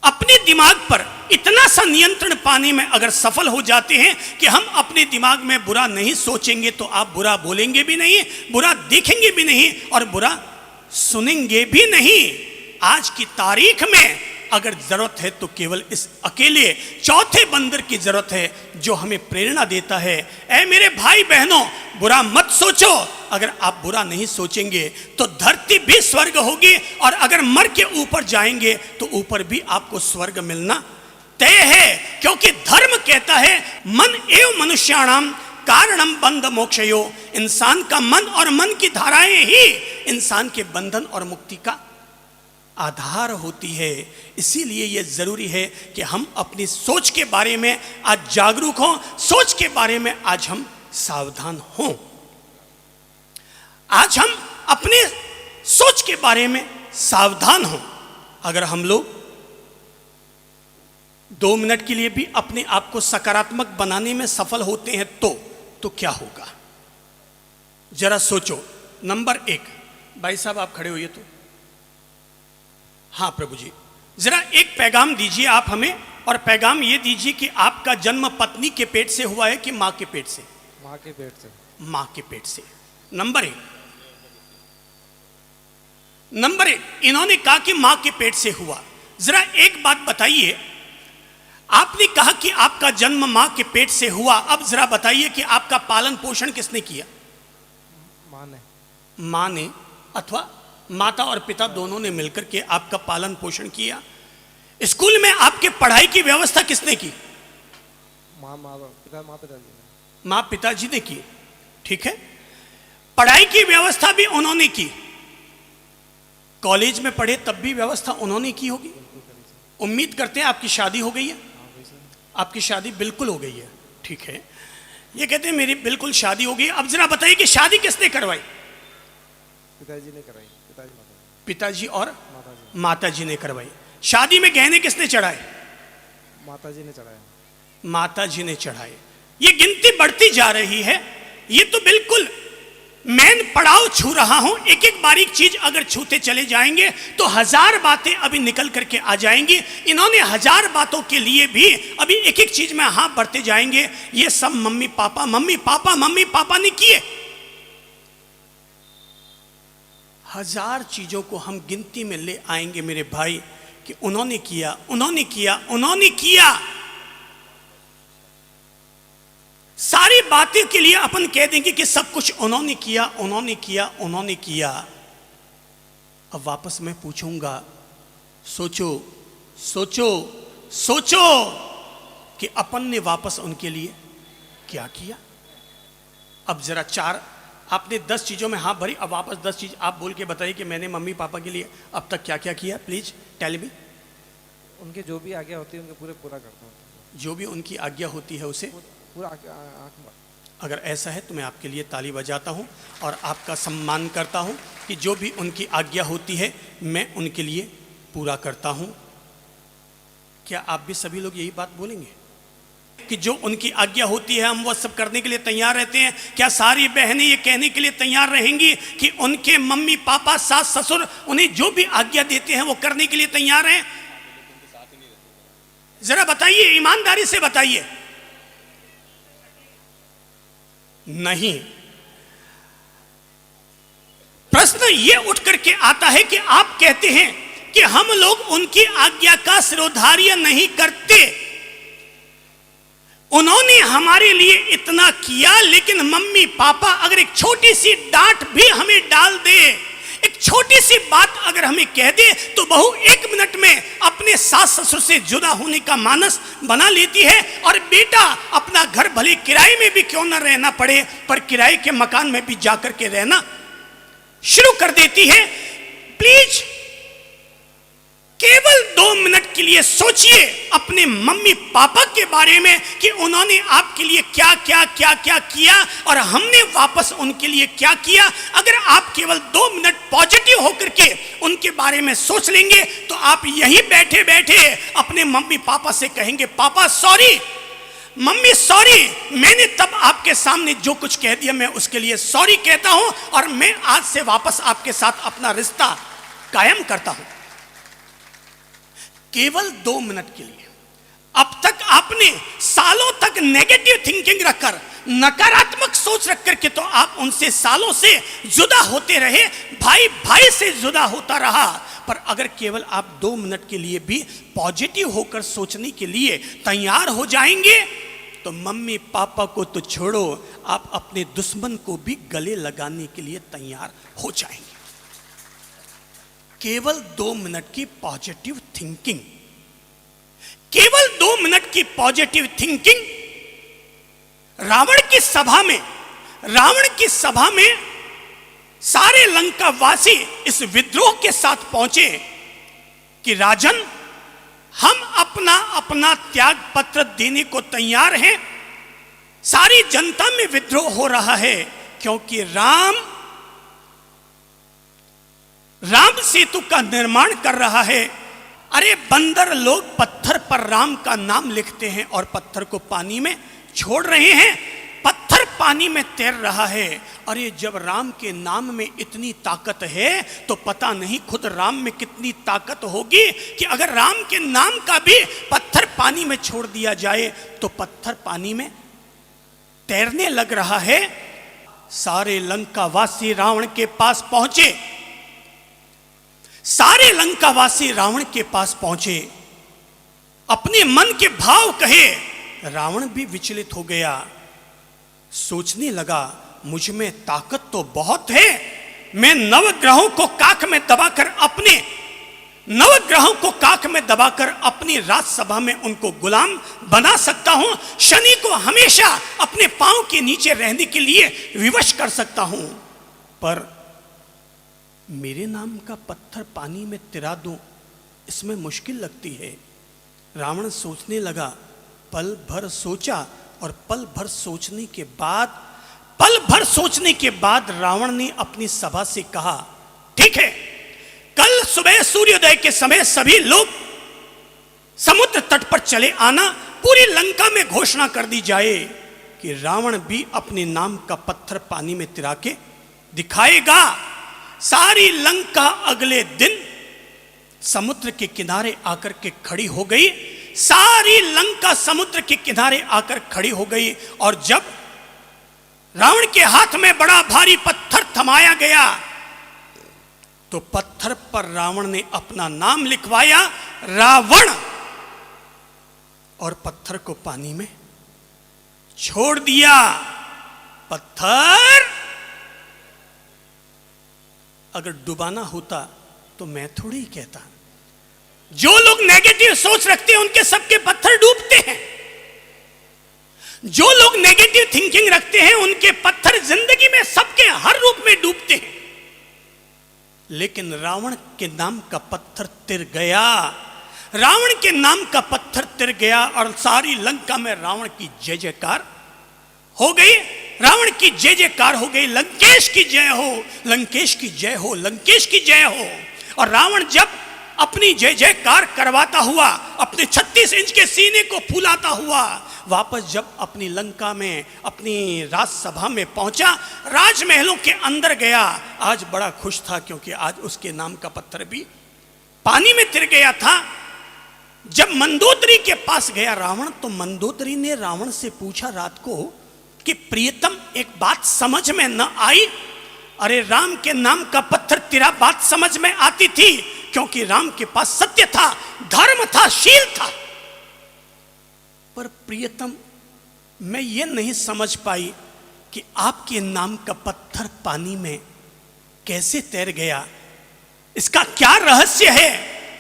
अपने दिमाग पर इतना सा नियंत्रण पाने में अगर सफल हो जाते हैं कि हम अपने दिमाग में बुरा नहीं सोचेंगे, तो आप बुरा बोलेंगे भी नहीं, बुरा देखेंगे भी नहीं और बुरा सुनेंगे भी नहीं। आज की तारीख में अगर जरूरत है तो केवल इस अकेले चौथे बंदर की जरूरत है जो हमें प्रेरणा देता है। ऐ मेरे भाई बहनों, बुरा मत सोचो। अगर आप बुरा नहीं सोचेंगे तो धरती भी स्वर्ग होगी, और अगर मर के ऊपर जाएंगे तो ऊपर भी आपको स्वर्ग मिलना तय है। क्योंकि धर्म कहता है मन एवं मनुष्याणाम कारणम बंध मोक्षयो, इंसान का मन और मन की धाराएं ही इंसान के बंधन और मुक्ति का आधार होती है। इसीलिए यह जरूरी है कि हम अपनी सोच के बारे में आज जागरूक हों, सोच के बारे में आज हम सावधान हों। आज हम अपने सोच के बारे में सावधान हों। अगर हम लोग 2 मिनट के लिए भी अपने आप को सकारात्मक बनाने में सफल होते हैं तो क्या होगा, जरा सोचो। नंबर 1, भाई साहब आप खड़े होइए तो। हाँ प्रभु जी, जरा एक पैगाम दीजिए आप हमें, और पैगाम ये दीजिए कि आपका जन्म पत्नी के पेट से हुआ है कि मां के पेट से? मां के पेट से। मां के पेट से। नंबर 1, नंबर 1, इन्होंने कहा कि मां के पेट से हुआ। जरा एक बात बताइए, आपने कहा कि आपका जन्म मां के पेट से हुआ, अब जरा बताइए कि आपका पालन पोषण किसने किया? मां ने। मां ने, अथवा माता और पिता दोनों ने मिलकर के आपका पालन पोषण किया। स्कूल में आपके पढ़ाई की व्यवस्था किसने की? मां पिताजी ने। मां पिताजी ने की, ठीक है। पढ़ाई की व्यवस्था भी उन्होंने की। कॉलेज में पढ़े तब भी व्यवस्था उन्होंने की होगी। उम्मीद करते हैं आपकी शादी हो गई है। आपकी शादी बिल्कुल हो गई है, ठीक है। ये कहते हैं मेरी बिल्कुल शादी हो गई। अब जरा बताइए कि शादी किसने करवाई? पिताजी ने कराई। पिताजी और माताजी ने करवाई। शादी में गहने किसने चढ़ाए? माताजी ने चढ़ाए। माताजी ने चढ़ाए। ये गिनती बढ़ती जा रही है। ये तो बिल्कुल मैं पड़ाव छू रहा हूं। एक एक बारीक चीज अगर छूते चले जाएंगे तो 1000 बातें अभी निकल करके आ जाएंगी। इन्होंने 1000 बातों के लिए भी अभी एक एक चीज में हाथ बढ़ते जाएंगे। ये सब मम्मी पापा ने किए। 1000 चीजों को हम गिनती में ले आएंगे मेरे भाई कि उन्होंने किया। सारी बातें के लिए अपन कह देंगे कि सब कुछ उन्होंने किया। अब वापस मैं पूछूंगा, सोचो कि अपन ने वापस उनके लिए क्या किया। अब जरा 4, आपने 10 चीजों में हाथ भरी, अब वापस 10 चीज आप बोल के बताइए कि मैंने मम्मी पापा के लिए अब तक क्या क्या किया। Please tell me. उनके जो भी आज्ञा होती है उनके पूरा करता हूँ। जो भी उनकी आज्ञा होती है उसे पूरा। अगर ऐसा है तो मैं आपके लिए ताली बजाता हूं और आपका सम्मान करता हूं कि जो भी उनकी आज्ञा होती है मैं उनके लिए पूरा करता हूं। क्या आप भी सभी लोग यही बात बोलेंगे कि जो उनकी आज्ञा होती है हम वो सब करने के लिए तैयार रहते हैं? क्या सारी बहनें ये कहने के लिए तैयार रहेंगी कि उनके मम्मी पापा सास ससुर उन्हें जो भी आज्ञा देते हैं वो करने के लिए तैयार हैं? जरा बताइए, ईमानदारी से बताइए। नहीं। प्रश्न यह उठ करके आता है कि आप कहते हैं कि हम लोग उनकी आज्ञा का सिरोधार्य नहीं करते। उन्होंने हमारे लिए इतना किया, लेकिन मम्मी पापा अगर एक छोटी सी डांट भी हमें डाल दे, एक छोटी सी बात अगर हमें कह दे, तो बहू 1 मिनट में अपने सास ससुर से जुदा होने का मानस बना लेती है। और बेटा अपना घर भले किराए में भी क्यों ना रहना पड़े, पर किराए के मकान में भी जाकर के रहना शुरू कर देती है। प्लीज केवल 2 मिनट के लिए सोचिए अपने मम्मी पापा के बारे में कि उन्होंने आपके लिए क्या किया और हमने वापस उनके लिए क्या किया। अगर आप केवल 2 मिनट पॉजिटिव होकर के उनके बारे में सोच लेंगे तो आप यहीं बैठे बैठे अपने मम्मी पापा से कहेंगे, पापा सॉरी, मम्मी सॉरी, मैंने तब आपके सामने जो कुछ कह दिया मैं उसके लिए सॉरी कहता हूं और मैं आज से वापस आपके साथ अपना रिश्ता कायम करता हूं। केवल 2 मिनट के लिए। अब तक आपने सालों तक नेगेटिव थिंकिंग रखकर, नकारात्मक सोच रख करके तो आप उनसे सालों से जुदा होते रहे, भाई भाई से जुदा होता रहा, पर अगर केवल आप 2 मिनट के लिए भी पॉजिटिव होकर सोचने के लिए तैयार हो जाएंगे तो मम्मी पापा को तो छोड़ो, आप अपने दुश्मन को भी गले लगाने के लिए तैयार हो जाएंगे। केवल 2 मिनट की पॉजिटिव थिंकिंग, केवल 2 मिनट की पॉजिटिव थिंकिंग। रावण की सभा में सारे लंकावासी इस विद्रोह के साथ पहुंचे कि राजन, हम अपना अपना त्याग पत्र देने को तैयार हैं। सारी जनता में विद्रोह हो रहा है क्योंकि राम सेतु का निर्माण कर रहा है। अरे बंदर लोग पत्थर पर राम का नाम लिखते हैं और पत्थर को पानी में छोड़ रहे हैं, पत्थर पानी में तैर रहा है। अरे जब राम के नाम में इतनी ताकत है तो पता नहीं खुद राम में कितनी ताकत होगी कि अगर राम के नाम का भी पत्थर पानी में छोड़ दिया जाए तो पत्थर पानी में तैरने लग रहा है। सारे लंकावासी रावण के पास पहुंचे, सारे लंकावासी रावण के पास पहुंचे, अपने मन के भाव कहे। रावण भी विचलित हो गया, सोचने लगा मुझ में ताकत तो बहुत है, मैं नवग्रहों को काख में दबाकर अपनी राजसभा में उनको गुलाम बना सकता हूं। शनि को हमेशा अपने पांव के नीचे रहने के लिए विवश कर सकता हूं, पर मेरे नाम का पत्थर पानी में तिरा दूं, इसमें मुश्किल लगती है। रावण सोचने लगा, पल भर सोचा और पल भर सोचने के बाद रावण ने अपनी सभा से कहा, ठीक है, कल सुबह सूर्योदय के समय सभी लोग समुद्र तट पर चले आना। पूरी लंका में घोषणा कर दी जाए कि रावण भी अपने नाम का पत्थर पानी में तिरा के दिखाएगा। सारी लंका अगले दिन समुद्र के किनारे आकर के खड़ी हो गई। सारी लंका समुद्र के किनारे आकर खड़ी हो गई और जब रावण के हाथ में बड़ा भारी पत्थर थमाया गया तो पत्थर पर रावण ने अपना नाम लिखवाया, रावण, और पत्थर को पानी में छोड़ दिया। पत्थर अगर डुबाना होता तो मैं थोड़ी ही कहता। जो लोग नेगेटिव सोच रखते हैं उनके सबके पत्थर डूबते हैं। जो लोग नेगेटिव थिंकिंग रखते हैं उनके पत्थर जिंदगी में सबके हर रूप में डूबते हैं। लेकिन रावण के नाम का पत्थर तिर गया, रावण के नाम का पत्थर तिर गया और सारी लंका में रावण की जय जयकार हो गई। रावण की जय जयकार हो गई, लंकेश की जय हो, लंकेश की जय हो, लंकेश की जय हो। और रावण जब अपनी जय जयकार करवाता हुआ, अपने 36 इंच के सीने को फूलाता हुआ वापस जब अपनी लंका में, अपनी राजसभा में पहुंचा, राजमहलों के अंदर गया, आज बड़ा खुश था क्योंकि आज उसके नाम का पत्थर भी पानी में तिर गया था। जब मंदोदरी के पास गया रावण, तो मंदोदरी ने रावण से पूछा रात को कि प्रियतम, एक बात समझ में न आई। अरे राम के नाम का पत्थर तिरा बात समझ में आती थी क्योंकि राम के पास सत्य था, धर्म था, शील था। पर प्रियतम, मैं ये नहीं समझ पाई कि आपके नाम का पत्थर पानी में कैसे तैर गया, इसका क्या रहस्य है।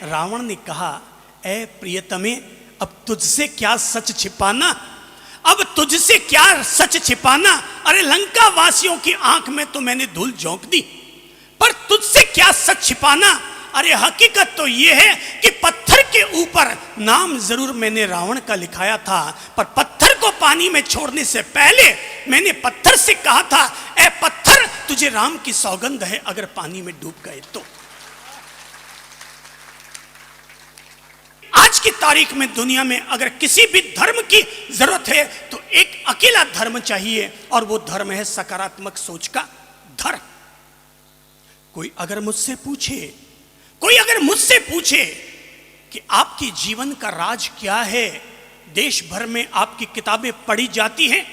रावण ने कहा, ऐ प्रियतमे, अब तुझसे क्या सच छिपाना, अब तुझसे क्या सच छिपाना। अरे लंका वासियों की आंख में तो मैंने धूल झोंक दी, पर तुझसे क्या सच छिपाना। अरे हकीकत तो यह है कि पत्थर के ऊपर नाम जरूर मैंने रावण का लिखाया था, पर पत्थर को पानी में छोड़ने से पहले मैंने पत्थर से कहा था, ऐ पत्थर, तुझे राम की सौगंध है, अगर पानी में डूब गए तो। आज की तारीख में दुनिया में अगर किसी भी धर्म की जरूरत है तो एक अकेला धर्म चाहिए, और वो धर्म है सकारात्मक सोच का धर्म। कोई अगर मुझसे पूछे कि आपके जीवन का राज क्या है, देश भर में आपकी किताबें पढ़ी जाती हैं,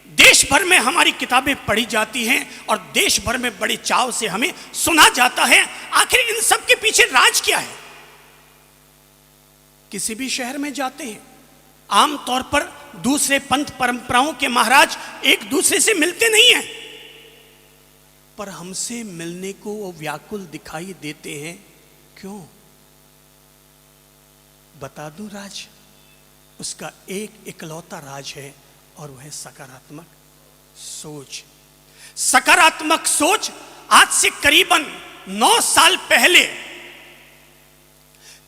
देश भर में हमारी किताबें पढ़ी जाती हैं और देश भर में बड़े चाव से हमें सुना जाता है। आखिर इन सब के पीछे राज क्या है? किसी भी शहर में जाते हैं, आमतौर पर दूसरे पंथ परंपराओं के महाराज एक दूसरे से मिलते नहीं हैं, पर हमसे मिलने को वो व्याकुल दिखाई देते हैं। क्यों? बता दूं राज? उसका एक इकलौता राज है और वह है सकारात्मक सोच। सकारात्मक सोच आज से करीबन 9 साल पहले,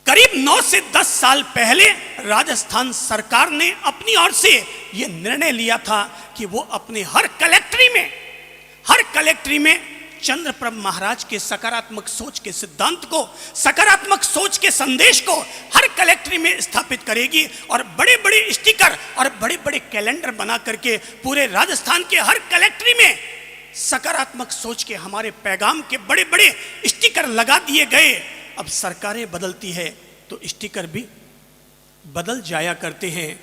करीब 9 से 10 साल पहले राजस्थान सरकार ने अपनी ओर से यह निर्णय लिया था कि वो अपने हर कलेक्ट्री में चंद्रप्रभ महाराज के सकारात्मक सोच के सिद्धांत को, सकारात्मक सोच के संदेश को हर कलेक्ट्री में स्थापित करेगी और बड़े बड़े स्टिकर और बड़े बड़े कैलेंडर बना करके पूरे राजस्थान के हर कलेक्ट्री में सकारात्मक सोच के हमारे पैगाम के बड़े बड़े स्टिकर लगा दिए गए। अब सरकारें बदलती है तो स्टिकर भी बदल जाया करते हैं,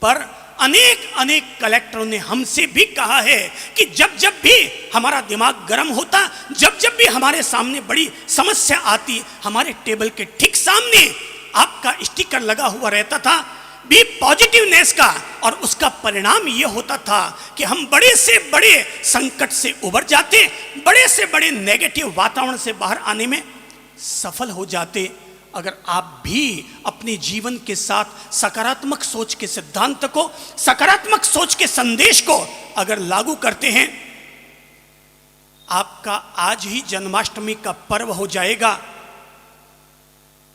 पर अनेक कलेक्टरों ने हमसे भी कहा है कि जब जब भी हमारा दिमाग गर्म होता, जब जब भी हमारे सामने बड़ी समस्या आती, हमारे टेबल के ठीक सामने आपका स्टिकर लगा हुआ रहता था बी पॉजिटिवनेस का, और उसका परिणाम यह होता था कि हम बड़े से बड़े संकट से उबर जाते, बड़े से बड़े नेगेटिव वातावरण से बाहर आने में सफल हो जाते। अगर आप भी अपने जीवन के साथ सकारात्मक सोच के सिद्धांत को, सकारात्मक सोच के संदेश को अगर लागू करते हैं, आपका आज ही जन्माष्टमी का पर्व हो जाएगा।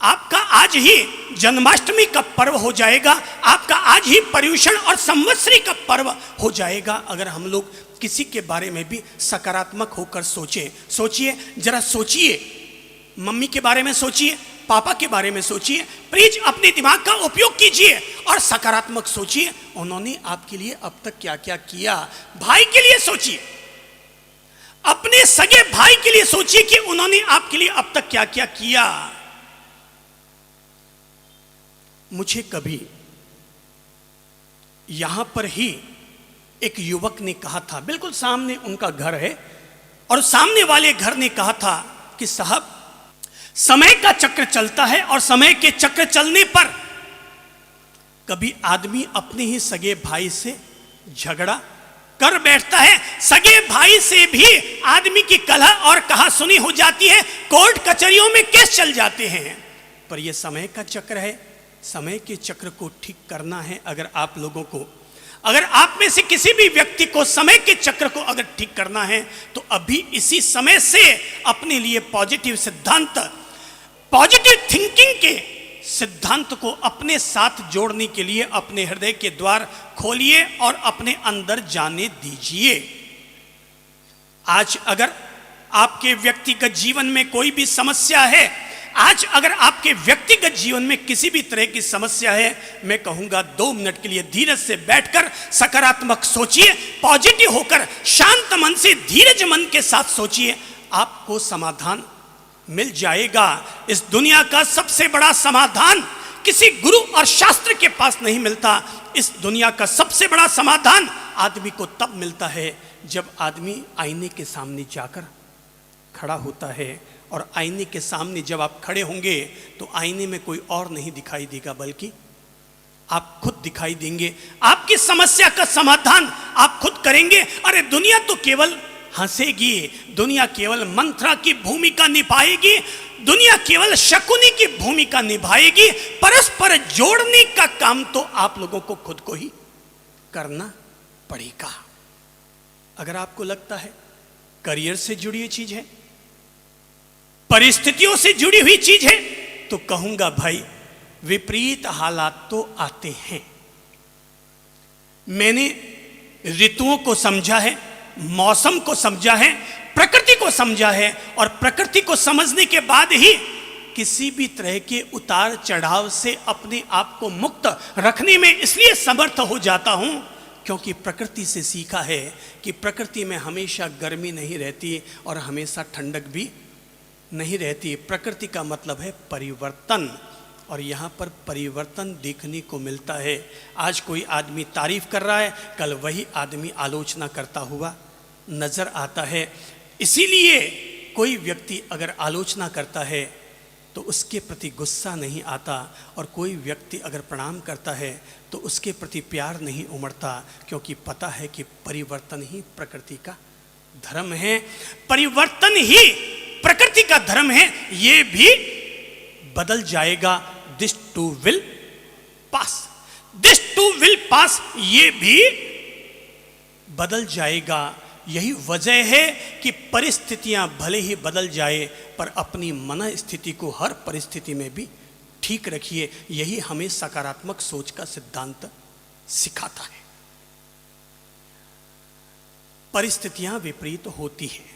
आपका आज ही जन्माष्टमी का पर्व हो जाएगा, आपका आज ही पर्युषण और संवत्सरी का पर्व हो जाएगा, अगर हम लोग किसी के बारे में भी सकारात्मक होकर सोचिए, जरा सोचिए, मम्मी के बारे में सोचिए, पापा के बारे में सोचिए, प्लीज अपने दिमाग का उपयोग कीजिए और सकारात्मक सोचिए। उन्होंने आपके लिए अब तक क्या क्या किया। भाई के लिए सोचिए, अपने सगे भाई के लिए सोचिए कि उन्होंने आपके लिए अब तक क्या क्या किया। मुझे कभी यहां पर ही एक युवक ने कहा था, बिल्कुल सामने उनका घर है, और सामने वाले घर ने कहा था कि साहब, समय का चक्र चलता है और समय के चक्र चलने पर कभी आदमी अपने ही सगे भाई से झगड़ा कर बैठता है, सगे भाई से भी आदमी की कलह और कहासुनी हो जाती है, कोर्ट कचहरियों में केस चल जाते हैं। पर यह समय का चक्र है, समय के चक्र को ठीक करना है। अगर आप लोगों को, अगर आप में से किसी भी व्यक्ति को समय के चक्र को अगर ठीक करना है, तो अभी इसी समय से अपने लिए पॉजिटिव सिद्धांत, पॉजिटिव थिंकिंग के सिद्धांत को अपने साथ जोड़ने के लिए अपने हृदय के द्वार खोलिए और अपने अंदर जाने दीजिए। आज अगर आपके व्यक्तिगत जीवन में कोई भी समस्या है, आज अगर आपके व्यक्तिगत जीवन में किसी भी तरह की समस्या है, मैं कहूंगा 2 मिनट के लिए धीरज से बैठकर सकारात्मक सोचिए, पॉजिटिव होकर शांत मन से धीरज मन के साथ सोचिए, आपको समाधान मिल जाएगा। इस दुनिया का सबसे बड़ा समाधान किसी गुरु और शास्त्र के पास नहीं मिलता। इस दुनिया का सबसे बड़ा समाधान आदमी को तब मिलता है जब आदमी आईने के सामने जाकर खड़ा होता है, और आईने के सामने जब आप खड़े होंगे तो आईने में कोई और नहीं दिखाई देगा, बल्कि आप खुद दिखाई देंगे। आपकी समस्या का समाधान आप खुद करेंगे। अरे दुनिया तो केवल हंसेगी, दुनिया केवल मंत्रा की भूमिका निभाएगी, दुनिया केवल शकुनी की भूमिका निभाएगी। परस्पर जोड़ने का काम तो आप लोगों को खुद को ही करना पड़ेगा। अगर आपको लगता है करियर से जुड़ी हुई चीज है, परिस्थितियों से जुड़ी हुई चीज है, तो कहूंगा भाई, विपरीत हालात तो आते हैं। मैंने ऋतुओं को समझा है, मौसम को समझा है, प्रकृति को समझा है, और प्रकृति को समझने के बाद ही किसी भी तरह के उतार चढ़ाव से अपने आप को मुक्त रखने में इसलिए समर्थ हो जाता हूं क्योंकि प्रकृति से सीखा है कि प्रकृति में हमेशा गर्मी नहीं रहती और हमेशा ठंडक भी नहीं रहती। प्रकृति का मतलब है परिवर्तन। और यहाँ पर परिवर्तन देखने को मिलता है। आज कोई आदमी तारीफ कर रहा है, कल वही आदमी आलोचना करता हुआ नजर आता है। इसीलिए कोई व्यक्ति अगर आलोचना करता है तो उसके प्रति गुस्सा नहीं आता, और कोई व्यक्ति अगर प्रणाम करता है तो उसके प्रति प्यार नहीं उमड़ता, क्योंकि पता है कि परिवर्तन ही प्रकृति का धर्म है, परिवर्तन ही प्रकृति का धर्म है। ये भी बदल जाएगा, this too will pass, this too will pass, ये भी बदल जाएगा। यही वजह है कि परिस्थितियां भले ही बदल जाए पर अपनी मन स्थिति को हर परिस्थिति में भी ठीक रखिए। यही हमें सकारात्मक सोच का सिद्धांत सिखाता है। परिस्थितियां विपरीत होती हैं,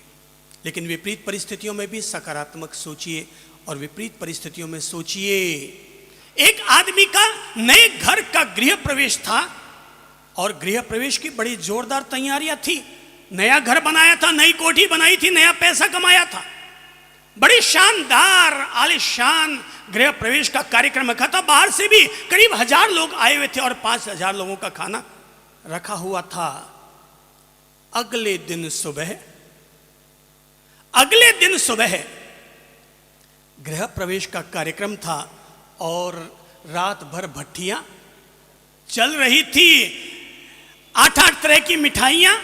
लेकिन विपरीत परिस्थितियों में भी सकारात्मक सोचिए और विपरीत परिस्थितियों में सोचिए। एक आदमी का नए घर का गृह प्रवेश था और गृह प्रवेश की बड़ी जोरदार तैयारियां थी। नया घर बनाया था, नई कोठी बनाई थी, नया पैसा कमाया था, बड़ी शानदार आलीशान गृह प्रवेश का कार्यक्रम रखा था। बाहर से भी करीब 1000 लोग आए हुए थे और 5000 लोगों का खाना रखा हुआ था। अगले दिन सुबह गृह प्रवेश का कार्यक्रम था और रात भर भट्टियां चल रही थी, 8-8 तरह की मिठाइयां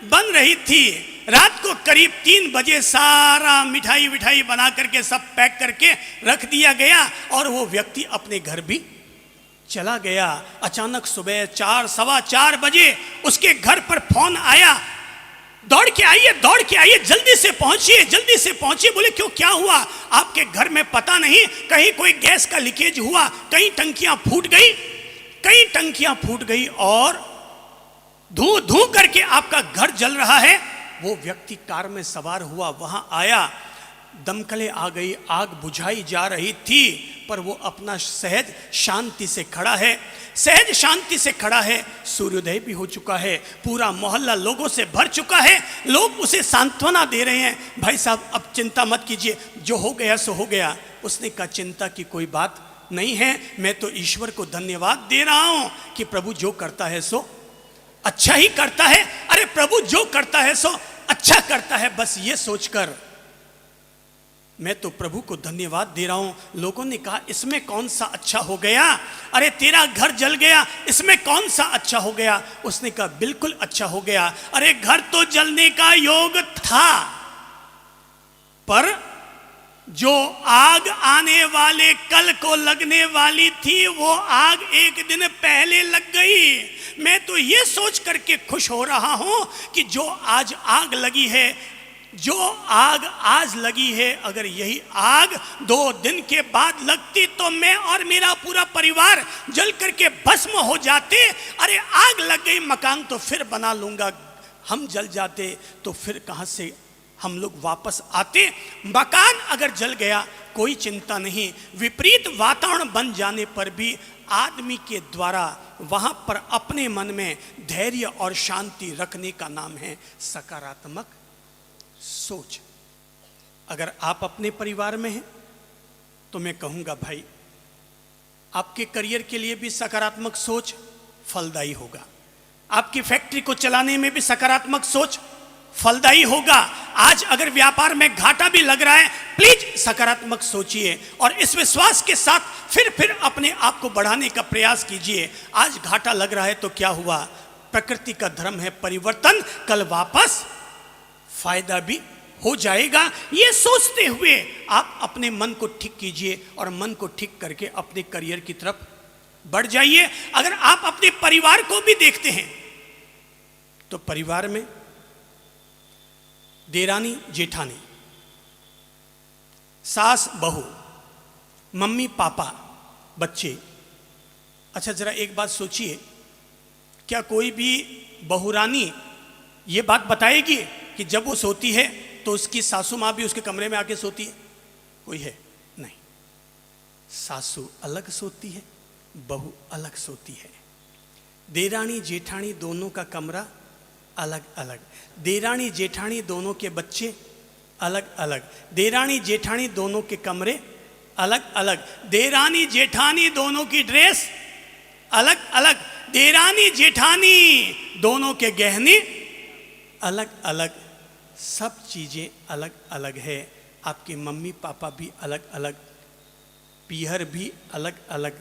बन रही थी। रात को करीब 3 बजे सारा मिठाई बना करके सब पैक करके रख दिया गया और वो व्यक्ति अपने घर भी चला गया। अचानक सुबह 4-4:15 बजे उसके घर पर फोन आया, दौड़ के आइए, जल्दी से पहुंचिए। बोले क्यों, क्या हुआ? आपके घर में पता नहीं कहीं कोई गैस का लीकेज हुआ, कई टंकियां फूट गई और धू करके आपका घर जल रहा है। वो व्यक्ति कार में सवार हुआ, वहां आया, दमकलें आ गई, आग बुझाई जा रही थी, पर वो अपना सहज शांति से खड़ा है। सूर्योदय भी हो चुका है, पूरा मोहल्ला लोगों से भर चुका है, लोग उसे सांत्वना दे रहे हैं, भाई साहब अब चिंता मत कीजिए, जो हो गया सो हो गया। उसने कहा चिंता की कोई बात नहीं है, मैं तो ईश्वर को धन्यवाद दे रहा हूं कि प्रभु जो करता है सो अच्छा ही करता है। अरे प्रभु जो करता है सो अच्छा करता है, बस ये सोचकर मैं तो प्रभु को धन्यवाद दे रहा हूं। लोगों ने कहा इसमें कौन सा अच्छा हो गया? अरे तेरा घर जल गया, इसमें कौन सा अच्छा हो गया? उसने कहा बिल्कुल अच्छा हो गया। अरे घर तो जलने का योग था, पर जो आग आने वाले कल को लगने वाली थी वो आग एक दिन पहले लग गई। मैं तो ये सोच करके खुश हो रहा हूं कि जो आज आग लगी है, अगर यही आग 2 दिन के बाद लगती तो मैं और मेरा पूरा परिवार जल करके भस्म हो जाते। अरे आग लग गई, मकान तो फिर बना लूंगा, हम जल जाते तो फिर कहां से हम लोग वापस आते। मकान अगर जल गया कोई चिंता नहीं, विपरीत वातावरण बन जाने पर भी आदमी के द्वारा वहां पर अपने मन में धैर्य और शांति रखने का नाम है सकारात्मक सोच। अगर आप अपने परिवार में हैं तो मैं कहूंगा भाई आपके करियर के लिए भी सकारात्मक सोच फलदायी होगा, आपकी फैक्ट्री को चलाने में भी सकारात्मक सोच फलदायी होगा। आज अगर व्यापार में घाटा भी लग रहा है, प्लीज सकारात्मक सोचिए और इस विश्वास के साथ फिर अपने आप को बढ़ाने का प्रयास कीजिए। आज घाटा लग रहा है तो क्या हुआ, प्रकृति का धर्म है परिवर्तन, कल वापस फायदा भी हो जाएगा। ये सोचते हुए आप अपने मन को ठीक कीजिए और मन को ठीक करके अपने करियर की तरफ बढ़ जाइए। अगर आप अपने परिवार को भी देखते हैं तो परिवार में देरानी जेठानी, सास बहू, मम्मी पापा, बच्चे। अच्छा जरा एक बात सोचिए, क्या कोई भी बहुरानी ये बात बताएगी कि जब वो सोती है तो उसकी सासू माँ भी उसके कमरे में आके सोती है? कोई है? नहीं। सासू अलग सोती है, बहू अलग सोती है। देरानी जेठानी दोनों का कमरा अलग अलग, देरानी जेठानी दोनों के बच्चे अलग अलग, देरानी जेठानी दोनों के कमरे अलग अलग, देरानी जेठानी दोनों की ड्रेस अलग अलग, देरानी जेठानी दोनों के गहने अलग अलग, सब चीजें अलग अलग है। आपके मम्मी पापा भी अलग अलग, पीहर भी अलग अलग,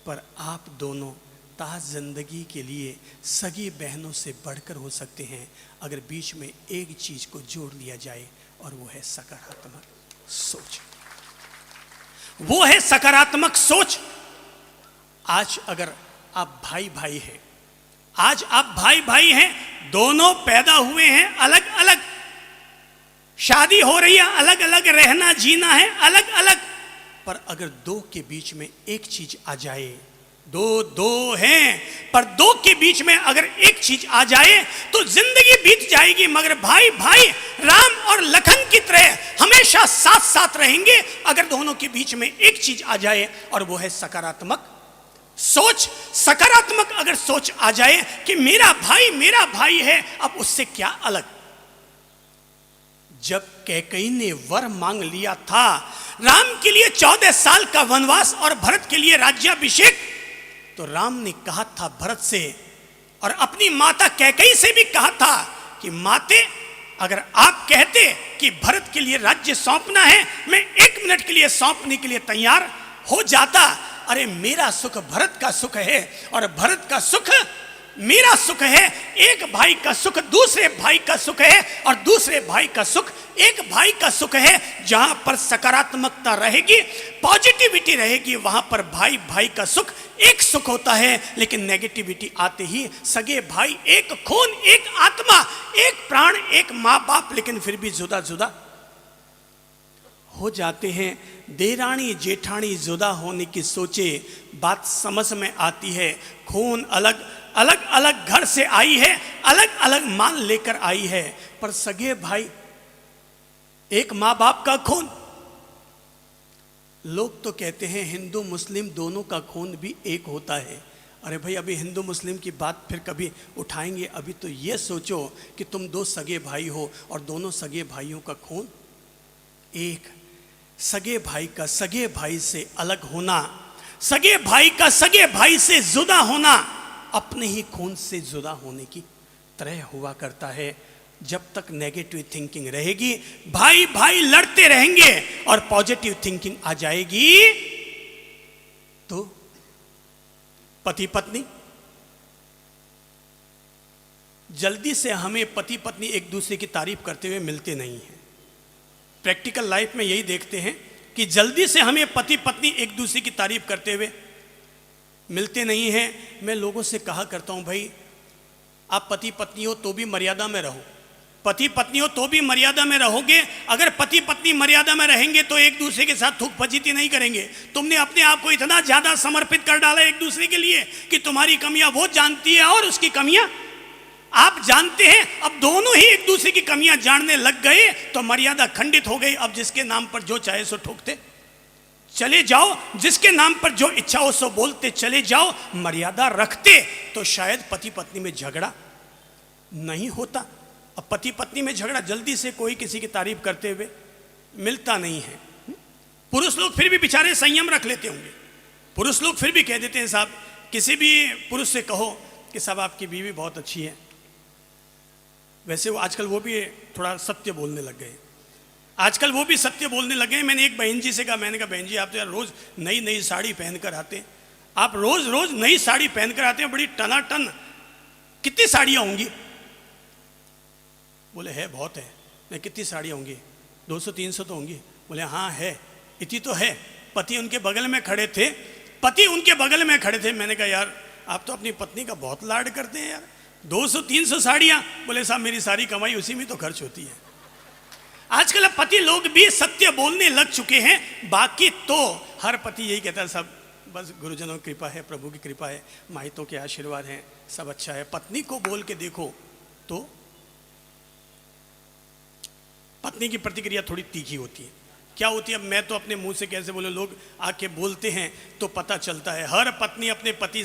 पर आप दोनों ताज जिंदगी के लिए सगी बहनों से बढ़कर हो सकते हैं अगर बीच में एक चीज को जोड़ लिया जाए, और वो है सकारात्मक सोच। वो है सकारात्मक सोच। आज अगर आप भाई भाई हैं, आज आप भाई भाई हैं, दोनों पैदा हुए हैं अलग अलग, शादी हो रही है अलग अलग, रहना जीना है अलग अलग, पर अगर दो के बीच में एक चीज आ जाए, दो हैं पर दो के बीच में अगर एक चीज आ जाए तो जिंदगी बीत जाएगी, मगर भाई भाई राम और लखन की तरह हमेशा साथ साथ रहेंगे अगर दोनों के बीच में एक चीज आ जाए, और वो है सकारात्मक सोच। सकारात्मक अगर सोच आ जाए कि मेरा भाई है, अब उससे क्या अलग। जब कैकेयी ने वर मांग लिया था राम के लिए 14 साल का वनवास और भरत के लिए राज्याभिषेक, तो राम ने कहा था भरत से और अपनी माता कैकेयी से भी कहा था कि माते, अगर आप कहते कि भरत के लिए राज्य सौंपना है, मैं 1 मिनट के लिए सौंपने के लिए तैयार हो जाता। अरे मेरा सुख भरत का सुख है और भरत का सुख मेरा सुख है। एक भाई का सुख दूसरे भाई का सुख है और दूसरे भाई का सुख एक भाई का सुख है। जहां पर सकारात्मकता रहेगी, पॉजिटिविटी रहेगी, वहां पर भाई भाई का सुख एक सुख होता है। लेकिन नेगेटिविटी आते ही सगे भाई, एक खून, एक आत्मा, एक प्राण, एक माँ बाप, लेकिन फिर भी जुदा जुदा हो जाते हैं। देरानी जेठानी जुदा होने की सोचे, बात समझ में आती है। खून अलग अलग अलग घर से आई है, अलग अलग मान लेकर आई है, पर सगे भाई, एक माँ बाप का खून। लोग तो कहते हैं हिंदू मुस्लिम दोनों का खून भी एक होता है। अरे भाई, अभी हिंदू मुस्लिम की बात फिर कभी उठाएंगे। अभी तो ये सोचो कि तुम 2 सगे भाई हो और दोनों सगे भाइयों का खून एक। सगे भाई का सगे भाई से अलग होना, सगे भाई का सगे भाई से जुदा होना, अपने ही खून से जुदा होने की तरह हुआ करता है। जब तक नेगेटिव थिंकिंग रहेगी, भाई भाई लड़ते रहेंगे, और पॉजिटिव थिंकिंग आ जाएगी तो पति पत्नी, जल्दी से हमें पति पत्नी एक दूसरे की तारीफ करते हुए मिलते नहीं हैं। प्रैक्टिकल लाइफ में यही देखते हैं कि जल्दी से हमें पति पत्नी एक दूसरे की तारीफ करते हुए मिलते नहीं हैं। मैं लोगों से कहा करता हूं, भाई आप पति पत्नी हो तो भी मर्यादा में रहो, पति पत्नी हो तो भी मर्यादा में रहोगे। अगर पति पत्नी मर्यादा में रहेंगे तो एक दूसरे के साथ थूक फजीती नहीं करेंगे। तुमने अपने आप को इतना ज्यादा समर्पित कर डाला एक दूसरे के लिए कि तुम्हारी कमियां वो जानती है और उसकी कमियां आप जानते हैं। अब दोनों ही एक दूसरे की कमियां जानने लग गए तो मर्यादा खंडित हो गई। अब जिसके नाम पर जो चाहे सो ठोकते चले जाओ, जिसके नाम पर जो इच्छा हो सो बोलते चले जाओ। मर्यादा रखते तो शायद पति पत्नी में झगड़ा नहीं होता। अब पति पत्नी में झगड़ा जल्दी से कोई किसी की तारीफ करते हुए मिलता नहीं है। पुरुष लोग फिर भी बेचारे संयम रख लेते होंगे। पुरुष लोग फिर भी कह देते हैं, साहब किसी भी पुरुष से कहो कि साहब आपकी बीवी बहुत अच्छी है। वैसे वो आजकल वो भी थोड़ा सत्य बोलने लग गए, आजकल वो भी सत्य बोलने लगे। मैंने एक बहन जी से कहा, मैंने कहा बहन जी आप तो यार रोज नई नई साड़ी पहनकर आते हैं, आप रोज रोज नई साड़ी पहनकर आते हैं, बड़ी टनाटन, कितनी साड़ियाँ होंगी? बोले है बहुत है। मैं कितनी साड़ियाँ होंगी? 200-300 तो होंगी। बोले हाँ है, इतनी तो है। पति उनके बगल में खड़े थे, पति उनके बगल में खड़े थे। मैंने कहा यार आप तो अपनी पत्नी का बहुत लाड करते हैं यार, 200-300 साड़ियाँ। बोले साहब मेरी सारी कमाई उसी में तो खर्च होती है। आजकल पति लोग भी सत्य बोलने लग चुके हैं। बाकी तो हर पति यही कहता है, सब बस गुरुजनों की कृपा है, प्रभु की कृपा है, माहितों के आशीर्वाद हैं, सब अच्छा है। पत्नी को बोल के देखो तो पत्नी की प्रतिक्रिया थोड़ी तीखी होती है। क्या होती है? अब मैं तो अपने मुंह से कैसे बोले, लोग आके बोलते हैं तो पता चलता है। हर पत्नी अपने पति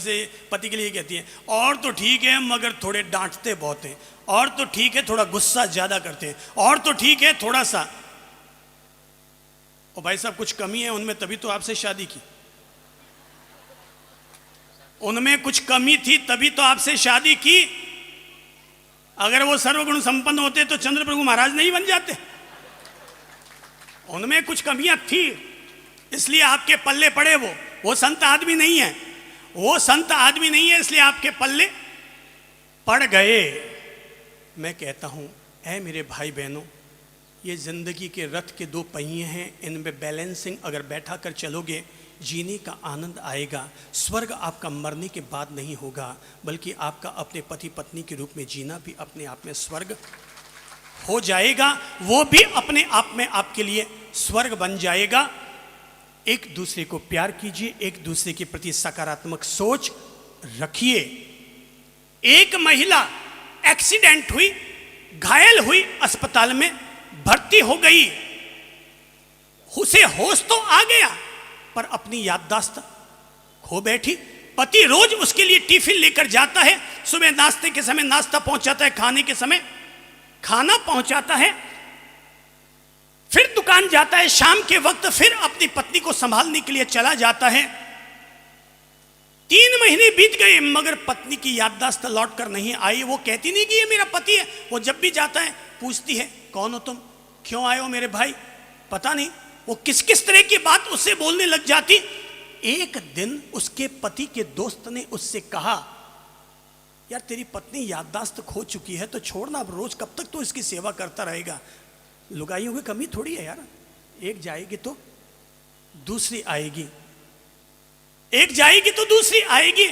के लिए कहती है और तो ठीक है मगर थोड़े डांटते बहुत हैं, और तो ठीक है थोड़ा गुस्सा ज्यादा करते हैं, और तो ठीक है थोड़ा सा। और भाई साहब कुछ कमी है उनमें, तभी तो आपसे शादी की। उनमें कुछ कमी थी तभी तो आपसे शादी की। अगर वो सर्वगुण संपन्न होते तो चंद्रप्रभु महाराज नहीं बन जाते। उनमें कुछ कमियां थी इसलिए आपके पल्ले पड़े। वो संत आदमी नहीं है, वो संत आदमी नहीं है, इसलिए आपके पल्ले पड़ गए। मैं कहता हूं ऐ मेरे भाई बहनों, ये जिंदगी के रथ के दो पहिए हैं, इनमें बैलेंसिंग अगर बैठा कर चलोगे जीने का आनंद आएगा। स्वर्ग आपका मरने के बाद नहीं होगा, बल्कि आपका अपने पति पत्नी के रूप में जीना भी अपने आप में स्वर्ग हो जाएगा। वो भी अपने आप में आपके लिए स्वर्ग बन जाएगा। एक दूसरे को प्यार कीजिए, एक दूसरे के प्रति सकारात्मक सोच रखिए। एक महिला एक्सीडेंट हुई, घायल हुई, अस्पताल में भर्ती हो गई। उसे होश तो आ गया पर अपनी याददाश्त खो बैठी। पति रोज उसके लिए टिफिन लेकर जाता है, सुबह नाश्ते के समय नाश्ता पहुंचाता है, खाने के समय खाना पहुंचाता है, फिर दुकान जाता है, शाम के वक्त फिर अपनी पत्नी को संभालने के लिए चला जाता है। 3 महीने बीत गए मगर पत्नी की याददाश्त लौट कर नहीं आई। वो कहती नहीं कि ये मेरा पति है। वो जब भी जाता है पूछती है कौन हो तुम, क्यों आए हो मेरे भाई, पता नहीं वो किस किस तरह की बात उससे बोलने लग जाती। एक दिन उसके पति के दोस्त ने उससे कहा यार तेरी पत्नी याददाश्त खो चुकी है तो छोड़ना, अब रोज कब तक तो इसकी सेवा करता रहेगा। लुगाइयों की कमी थोड़ी है यार, एक जाएगी तो दूसरी आएगी, एक जाएगी तो दूसरी आएगी।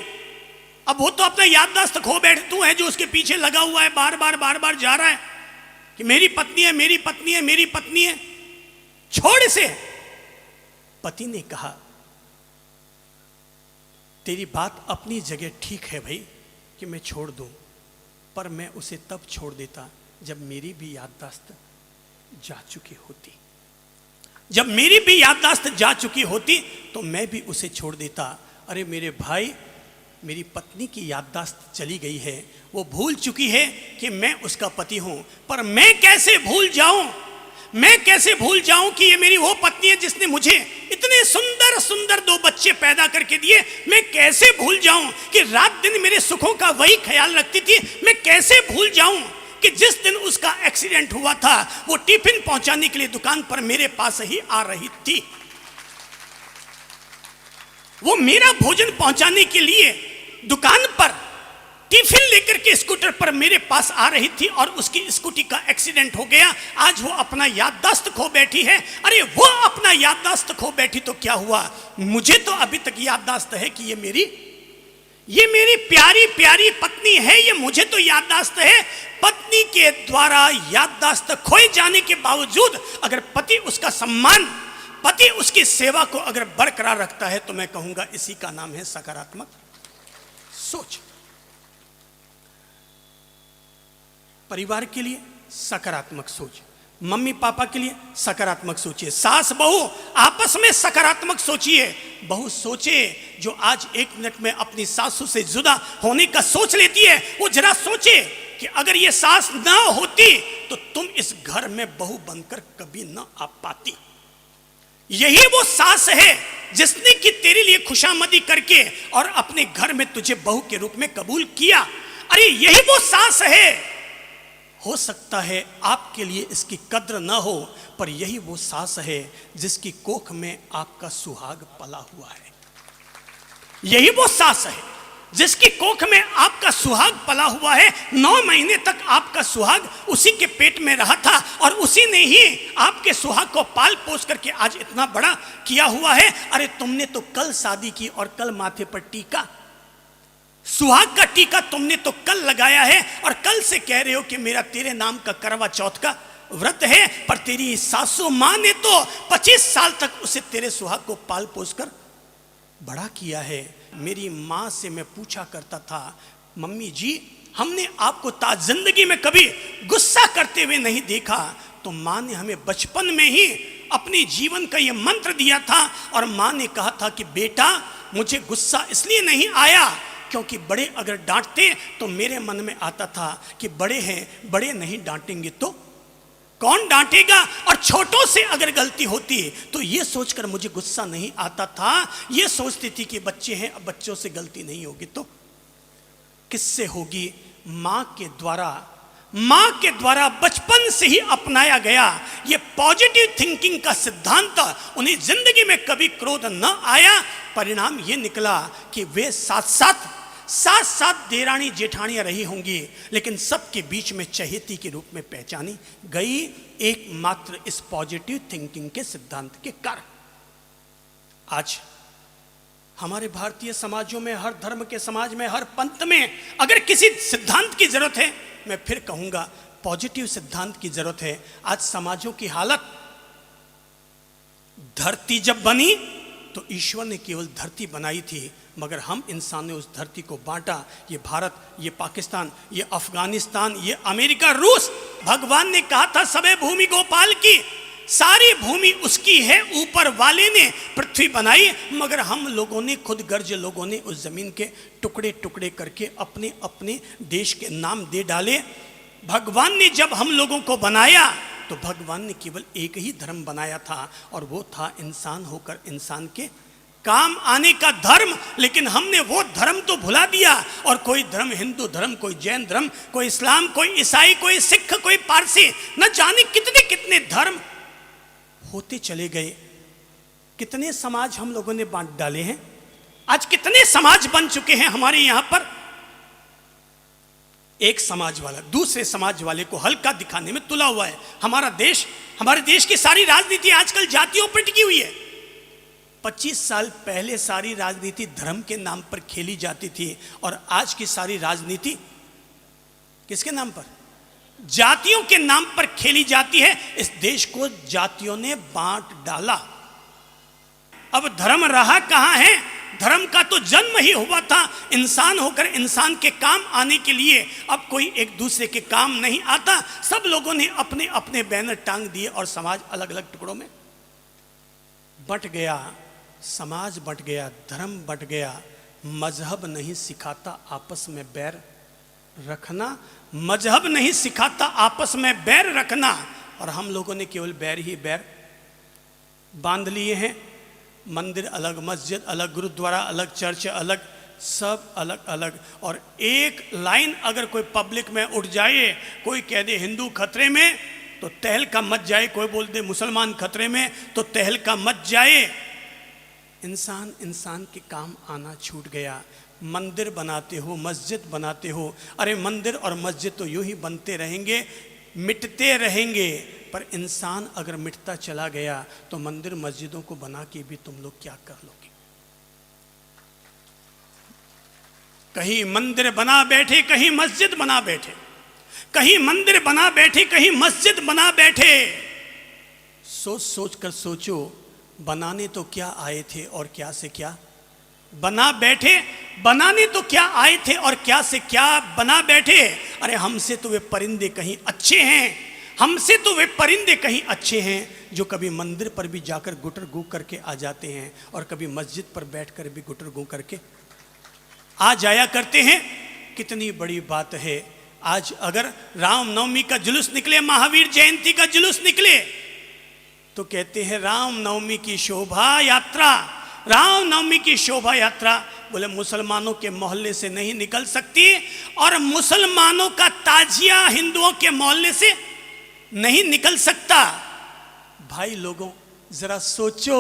अब वो तो अपना याददाश्त खो बैठ, तू है जो उसके पीछे लगा हुआ है, बार बार जा रहा है कि मेरी पत्नी है, मेरी पत्नी है, मेरी पत्नी है, छोड़ इसे। पति ने कहा तेरी बात अपनी जगह ठीक है भाई कि मैं छोड़ दूं, पर मैं उसे तब छोड़ देता जब मेरी भी याददाश्त जा चुकी होती। जब मेरी भी याददाश्त जा चुकी होती तो मैं भी उसे छोड़ देता। अरे मेरे भाई, मेरी पत्नी की याददाश्त चली गई है, वो भूल चुकी है कि मैं उसका पति हूं, पर मैं कैसे भूल जाऊं, मैं कैसे भूल जाऊं कि ये मेरी वो पत्नी है जिसने मुझे इतने सुंदर सुंदर 2 बच्चे पैदा करके दिए। मैं कैसे भूल जाऊं कि रात दिन मेरे सुखों का वही ख्याल रखती थी। मैं कैसे भूल जाऊं कि जिस दिन उसका एक्सीडेंट हुआ था वो टिफिन पहुंचाने के लिए दुकान पर मेरे पास ही आ रही थी। वो मेरा भोजन पहुंचाने के लिए दुकान पर टिफिन लेकर के स्कूटर पर मेरे पास आ रही थी और उसकी स्कूटी का एक्सीडेंट हो गया। आज वो अपना याददाश्त खो बैठी है। अरे वो अपना याददाश्त खो बैठी तो क्या हुआ, मुझे तो अभी तक याददाश्त है कि ये मेरी प्यारी प्यारी पत्नी है। ये मुझे तो याददाश्त है। पत्नी के द्वारा याददाश्त खोए जाने के बावजूद अगर पति उसका सम्मान, पति उसकी सेवा को अगर बरकरार रखता है तो मैं कहूंगा इसी का नाम है सकारात्मक सोच। परिवार के लिए सकारात्मक सोच, मम्मी पापा के लिए सकारात्मक सोचिए, सास बहू आपस में सकारात्मक सोचिए। बहू सोचे जो आज 1 मिनट में अपनी सासू से जुदा होने का सोच लेती है, वो जरा सोचे कि अगर ये सास ना होती तो तुम इस घर में बहू बनकर कभी ना आ पाती। यही वो सास है जिसने कि तेरे लिए खुशामदी करके और अपने घर में तुझे बहू के रूप में कबूल किया। अरे यही वो सास है। हो सकता है आपके लिए इसकी कद्र ना हो, पर यही वो सास है जिसकी कोख में आपका सुहाग पला हुआ है। यही वो सास है जिसकी कोख में आपका सुहाग पला हुआ है। 9 महीने तक आपका सुहाग उसी के पेट में रहा था और उसी ने ही आपके सुहाग को पाल पोस करके आज इतना बड़ा किया हुआ है। अरे तुमने तो कल शादी की और कल माथे पर टीका, सुहाग का टीका तुमने तो कल लगाया है और कल से कह रहे हो कि मेरा तेरे नाम का करवा चौथ का व्रत है। पर तेरी सासू मां ने तो 25 साल तक उसे तेरे सुहाग को पाल पोस कर बड़ा किया है। मेरी मां से मैं पूछा करता था, मम्मी जी हमने आपको ताज जिंदगी में कभी गुस्सा करते हुए नहीं देखा। तो मां ने हमें बचपन में ही अपने जीवन का ये मंत्र दिया था और मां ने कहा था कि बेटा मुझे गुस्सा इसलिए नहीं आया क्योंकि बड़े अगर डांटते तो मेरे मन में आता था कि बड़े हैं, बड़े नहीं डांटेंगे तो कौन डांटेगा? और छोटों से अगर गलती होती तो ये सोचकर मुझे गुस्सा नहीं आता था, ये सोचती थी कि बच्चे हैं, अब बच्चों से गलती नहीं होगी तो किससे होगी? मां के द्वारा बचपन से ही अपनाया गया ये पॉजिटिव थिंकिंग का सिद्धांत उन्हें जिंदगी में कभी क्रोध न आया। परिणाम ये निकला कि वे साथ साथ देरानी जेठानियां रही होंगी, लेकिन सबके बीच में चहेती के रूप में पहचानी गई, एकमात्र इस पॉजिटिव थिंकिंग के सिद्धांत के कारण। आज हमारे भारतीय समाजों में, हर धर्म के समाज में, हर पंथ में अगर किसी सिद्धांत की जरूरत है, मैं फिर कहूंगा पॉजिटिव सिद्धांत की जरूरत है। आज समाजों की हालत, धरती जब बनी तो ईश्वर ने केवल धरती बनाई थी, मगर हम इंसान ने उस धरती को बांटा। ये भारत, ये पाकिस्तान, ये अफगानिस्तान, ये अमेरिका, रूस। भगवान ने कहा था सबे भूमि गोपाल की, सारी भूमि उसकी है, ऊपर वाले ने पृथ्वी बनाई, मगर हम लोगों ने, खुद गर्ज लोगों ने उस जमीन के टुकड़े टुकड़े करके अपने अपने देश के नाम दे डाले। भगवान ने जब हम लोगों को बनाया तो भगवान ने केवल एक ही धर्म बनाया था, और वो था इंसान होकर इंसान के काम आने का धर्म। लेकिन हमने वो धर्म तो भुला दिया, और कोई धर्म, हिंदू धर्म, कोई जैन धर्म, कोई इस्लाम, कोई ईसाई, कोई सिख, कोई पारसी, न जाने कितने कितने धर्म होते चले गए। कितने समाज हम लोगों ने बांट डाले हैं। आज कितने समाज बन चुके हैं हमारे यहां पर। एक समाज वाला दूसरे समाज वाले को हल्का दिखाने में तुला हुआ है। हमारा देश, हमारे देश की सारी राजनीति आजकल जातियों पर टिकी हुई है। 25 साल पहले सारी राजनीति धर्म के नाम पर खेली जाती थी, और आज की सारी राजनीति किसके नाम पर? जातियों के नाम पर खेली जाती है। इस देश को जातियों ने बांट डाला। अब धर्म रहा कहां है? धर्म का तो जन्म ही हुआ था इंसान होकर इंसान के काम आने के लिए। अब कोई एक दूसरे के काम नहीं आता। सब लोगों ने अपने अपने बैनर टांग दिए और समाज अलग अलग टुकड़ों में बंट गया। समाज बंट गया, धर्म बंट गया। मजहब नहीं सिखाता आपस में बैर रखना, मजहब नहीं सिखाता आपस में बैर रखना, और हम लोगों ने केवल बैर ही बैर बांध लिए हैं। मंदिर अलग, मस्जिद अलग, गुरुद्वारा अलग, चर्च अलग, सब अलग अलग। और एक लाइन अगर कोई पब्लिक में उठ जाए, कोई कह दे हिंदू खतरे में तो तहलका मच जाए, कोई बोल दे मुसलमान खतरे में तो तहलका मच जाए। इंसान इंसान के काम आना छूट गया। मंदिर बनाते हो, मस्जिद बनाते हो, अरे मंदिर और मस्जिद तो यूं ही बनते रहेंगे, मिटते रहेंगे। पर इंसान अगर मिटता चला गया तो मंदिर मस्जिदों को बना के भी तुम लोग क्या कर लोगे? कहीं मंदिर बना बैठे, कहीं मस्जिद बना बैठे, कहीं मंदिर बना बैठे, कहीं मस्जिद बना बैठे। सोच सोच कर सोचो, बनाने तो क्या आए थे और क्या से क्या बना बैठे। बनाने तो क्या आए थे और क्या से क्या बना बैठे। अरे हमसे तो वे परिंदे कहीं अच्छे हैं, हमसे तो वे परिंदे कहीं अच्छे हैं जो कभी मंदिर पर भी जाकर गुटर गू करके आ जाते हैं, और कभी मस्जिद पर बैठकर भी गुटर गू करके आ जाया करते हैं। कितनी बड़ी बात है। आज अगर रामनवमी का जुलूस निकले, महावीर जयंती का जुलूस निकले, तो कहते हैं रामनवमी की शोभा यात्रा, रामनवमी की शोभा यात्रा। बोले मुसलमानों के मोहल्ले से नहीं निकल सकती, और मुसलमानों का ताजिया हिंदुओं के मोहल्ले से नहीं निकल सकता। भाई लोगों जरा सोचो,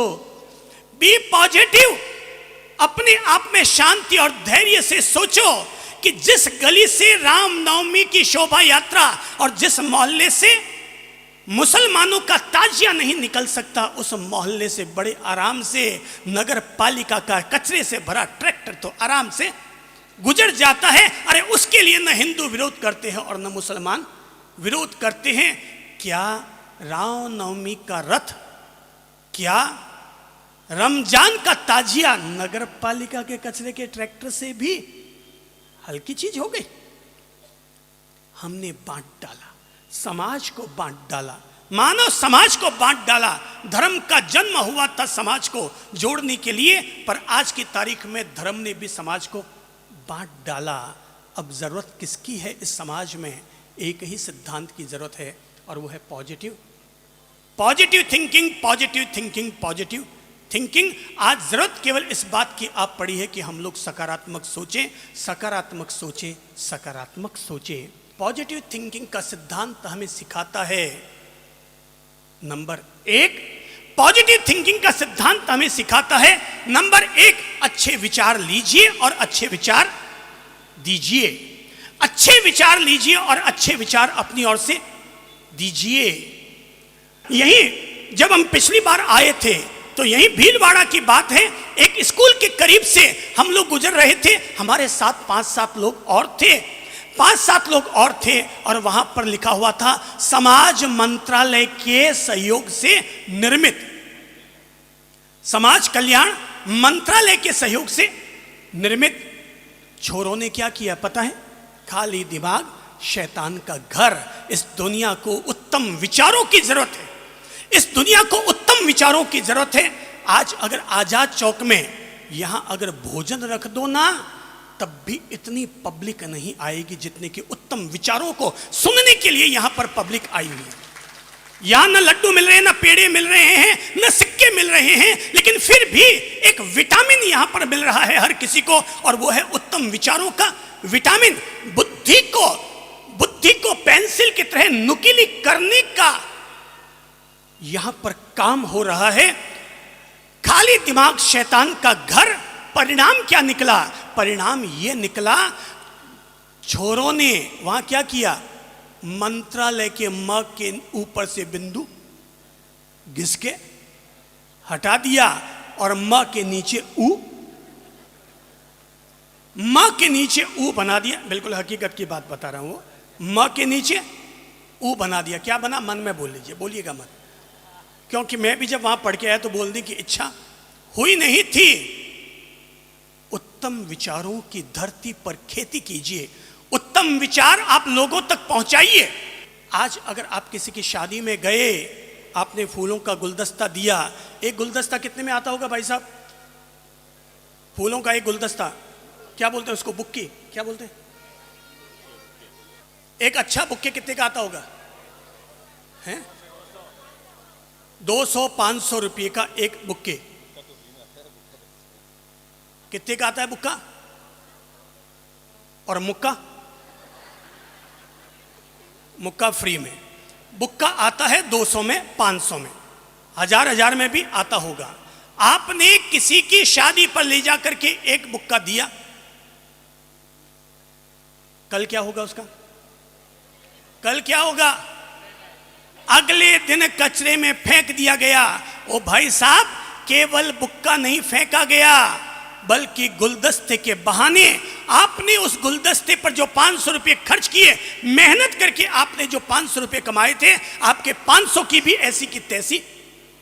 बी पॉजिटिव, अपने आप में शांति और धैर्य से सोचो कि जिस गली से रामनवमी की शोभा यात्रा और जिस मोहल्ले से मुसलमानों का ताजिया नहीं निकल सकता, उस मोहल्ले से बड़े आराम से नगर पालिका का कचरे से भरा ट्रैक्टर तो आराम से गुजर जाता है। अरे उसके लिए न हिंदू विरोध करते हैं और न मुसलमान विरोध करते हैं। क्या रामनवमी का रथ, क्या रमजान का ताजिया नगर पालिका के कचरे के ट्रैक्टर से भी हल्की चीज हो गई? हमने बांट डाला, समाज को बांट डाला, मानव समाज को बांट डाला। धर्म का जन्म हुआ था समाज को जोड़ने के लिए, पर आज की तारीख में धर्म ने भी समाज को बांट डाला। अब जरूरत किसकी है इस समाज में? एक ही सिद्धांत की जरूरत है, और वो है positive. Positive thinking, positive thinking, positive thinking. आज जरूरत केवल इस बात की आप पड़ी है कि हम लोग सकारात्मक सोचें, सकारात्मक सोचें, सकारात्मक सोचें। पॉजिटिव थिंकिंग का सिद्धांत हमें सिखाता है, नंबर एक, पॉजिटिव थिंकिंग का सिद्धांत हमें सिखाता है नंबर एक, अच्छे विचार लीजिए और अच्छे विचार दीजिए। अच्छे विचार लीजिए और अच्छे विचार अपनी ओर से दीजिए। यही जब हम पिछली बार आए थे तो यही भीलवाड़ा की बात है। एक स्कूल के करीब से हम लोग गुजर रहे थे, हमारे साथ 5-7 लोग और थे, 5-7 लोग और थे, और वहां पर लिखा हुआ था समाज मंत्रालय के सहयोग से निर्मित, समाज कल्याण मंत्रालय के सहयोग से निर्मित। छोरों ने क्या किया पता है? खाली दिमाग शैतान का घर। इस दुनिया को उत्तम विचारों की जरूरत है, इस दुनिया को उत्तम विचारों की जरूरत है। आज अगर आजाद चौक में यहां अगर भोजन रख दो ना, तब भी इतनी पब्लिक नहीं आएगी जितने कि उत्तम विचारों को सुनने के लिए यहां पर पब्लिक आई हुई है। यहां न लड्डू मिल रहे हैं, न पेड़े मिल रहे हैं, न सिक्के मिल रहे हैं, लेकिन फिर भी एक विटामिन यहां पर मिल रहा है हर किसी को, और वो है उत्तम विचारों का विटामिन। बुद्धि को पेंसिल की तरह नुकीली करने का यहां पर काम हो रहा है। खाली दिमाग शैतान का घर। परिणाम क्या निकला? परिणाम यह निकला, छोरों ने वहां क्या किया? मंत्रालय के म के ऊपर से बिंदु घिस के हटा दिया और म के नीचे ऊ, म के नीचे ऊ बना दिया। बिल्कुल हकीकत की बात बता रहा हूं, म के नीचे ऊ बना दिया। क्या बना? मन में बोल लीजिए, बोलिएगा मत, क्योंकि मैं भी जब वहां पढ़ के आया तो बोलने की इच्छा हुई नहीं थी। उत्तम विचारों की धरती पर खेती कीजिए, उत्तम विचार आप लोगों तक पहुंचाइए। आज अगर आप किसी की शादी में गए, आपने फूलों का गुलदस्ता दिया। एक गुलदस्ता कितने में आता होगा भाई साहब? फूलों का एक गुलदस्ता क्या बोलते हैं उसको? बुक्की क्या बोलते हैं? एक अच्छा बुक्के कितने का आता होगा? हैं 200-500 रुपये का एक बुक्के। कितने का आता है बुक्का? और मुक्का? मुक्का फ्री में। बुक्का आता है 200 में, 500 में, 1000 में भी आता होगा। आपने किसी की शादी पर ले जाकर के एक बुक्का दिया, कल क्या होगा उसका? कल क्या होगा? अगले दिन कचरे में फेंक दिया गया। ओ भाई साहब, केवल बुक्का नहीं फेंका गया, बल्कि गुलदस्ते के बहाने आपने उस गुलदस्ते पर जो 500 रुपये खर्च किए, मेहनत करके आपने जो 500 रुपये कमाए थे, आपके 500 की भी ऐसी की तैसी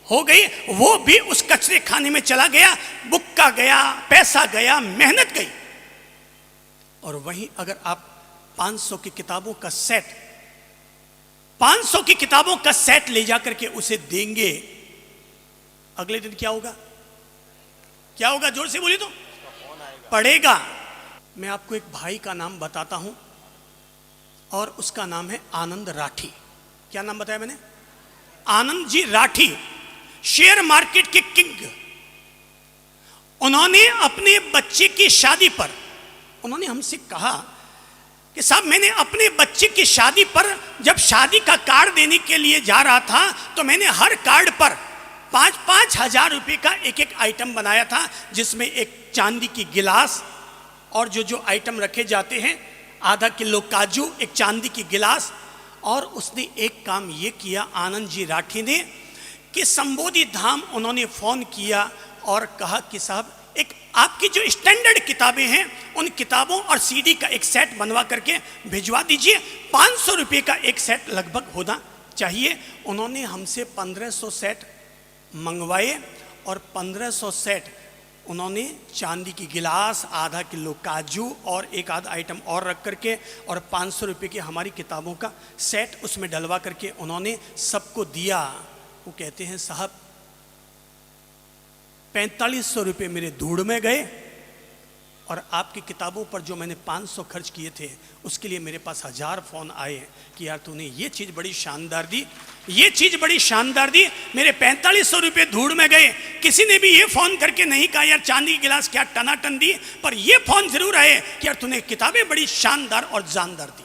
हो गई, वो भी उस कचरे खाने में चला गया। बुक्का गया, पैसा गया, मेहनत गई। और वहीं अगर आप 500 की किताबों का सेट, 500 की किताबों का सेट ले जाकर के उसे देंगे, अगले दिन क्या होगा? क्या होगा? जोर से बोलिए तो। पढ़ेगा। मैं आपको एक भाई का नाम बताता हूं, और उसका नाम है आनंद राठी। क्या नाम बताया मैंने? आनंद जी राठी, शेयर मार्केट के किंग। उन्होंने अपने बच्चे की शादी पर, उन्होंने हमसे कहा कि साहब, मैंने अपने बच्चे की शादी पर जब शादी का कार्ड देने के लिए जा रहा था, तो मैंने हर कार्ड पर 5-5 हजार रुपये का एक आइटम बनाया था, जिसमें एक चांदी की गिलास और जो आइटम रखे जाते हैं, आधा किलो काजू, एक चांदी की गिलास। और उसने एक काम ये किया, आनंद जी राठी ने, कि संबोधि धाम उन्होंने फ़ोन किया और कहा कि साहब, एक आपकी जो स्टैंडर्ड किताबें हैं, उन किताबों और सीडी का एक सेट बनवा करके भिजवा दीजिए। 500 रुपये का एक सेट लगभग होना चाहिए। उन्होंने हमसे 1500 सेट मंगवाए, और 1500 सेट उन्होंने चांदी की गिलास, आधा किलो काजू और एक आधा आइटम और रख करके, और 500 रुपये की हमारी किताबों का सेट उसमें डलवा करके उन्होंने सबको दिया। वो कहते हैं साहब, 4500 रुपये मेरे धूड़ में गए, और आपकी किताबों पर जो मैंने 500 खर्च किए थे उसके लिए मेरे पास 1000 फ़ोन आए कि यार तूने ये चीज़ बड़ी शानदार दी, ये चीज़ बड़ी शानदार दी। मेरे 4500 रुपये धूड़ में गए। किसी ने भी ये फ़ोन करके नहीं कहा यार चांदी की गिलास क्या टनाटन दी, पर ये फ़ोन ज़रूर आए कि यार तूने किताबें बड़ी शानदार और जानदार दी।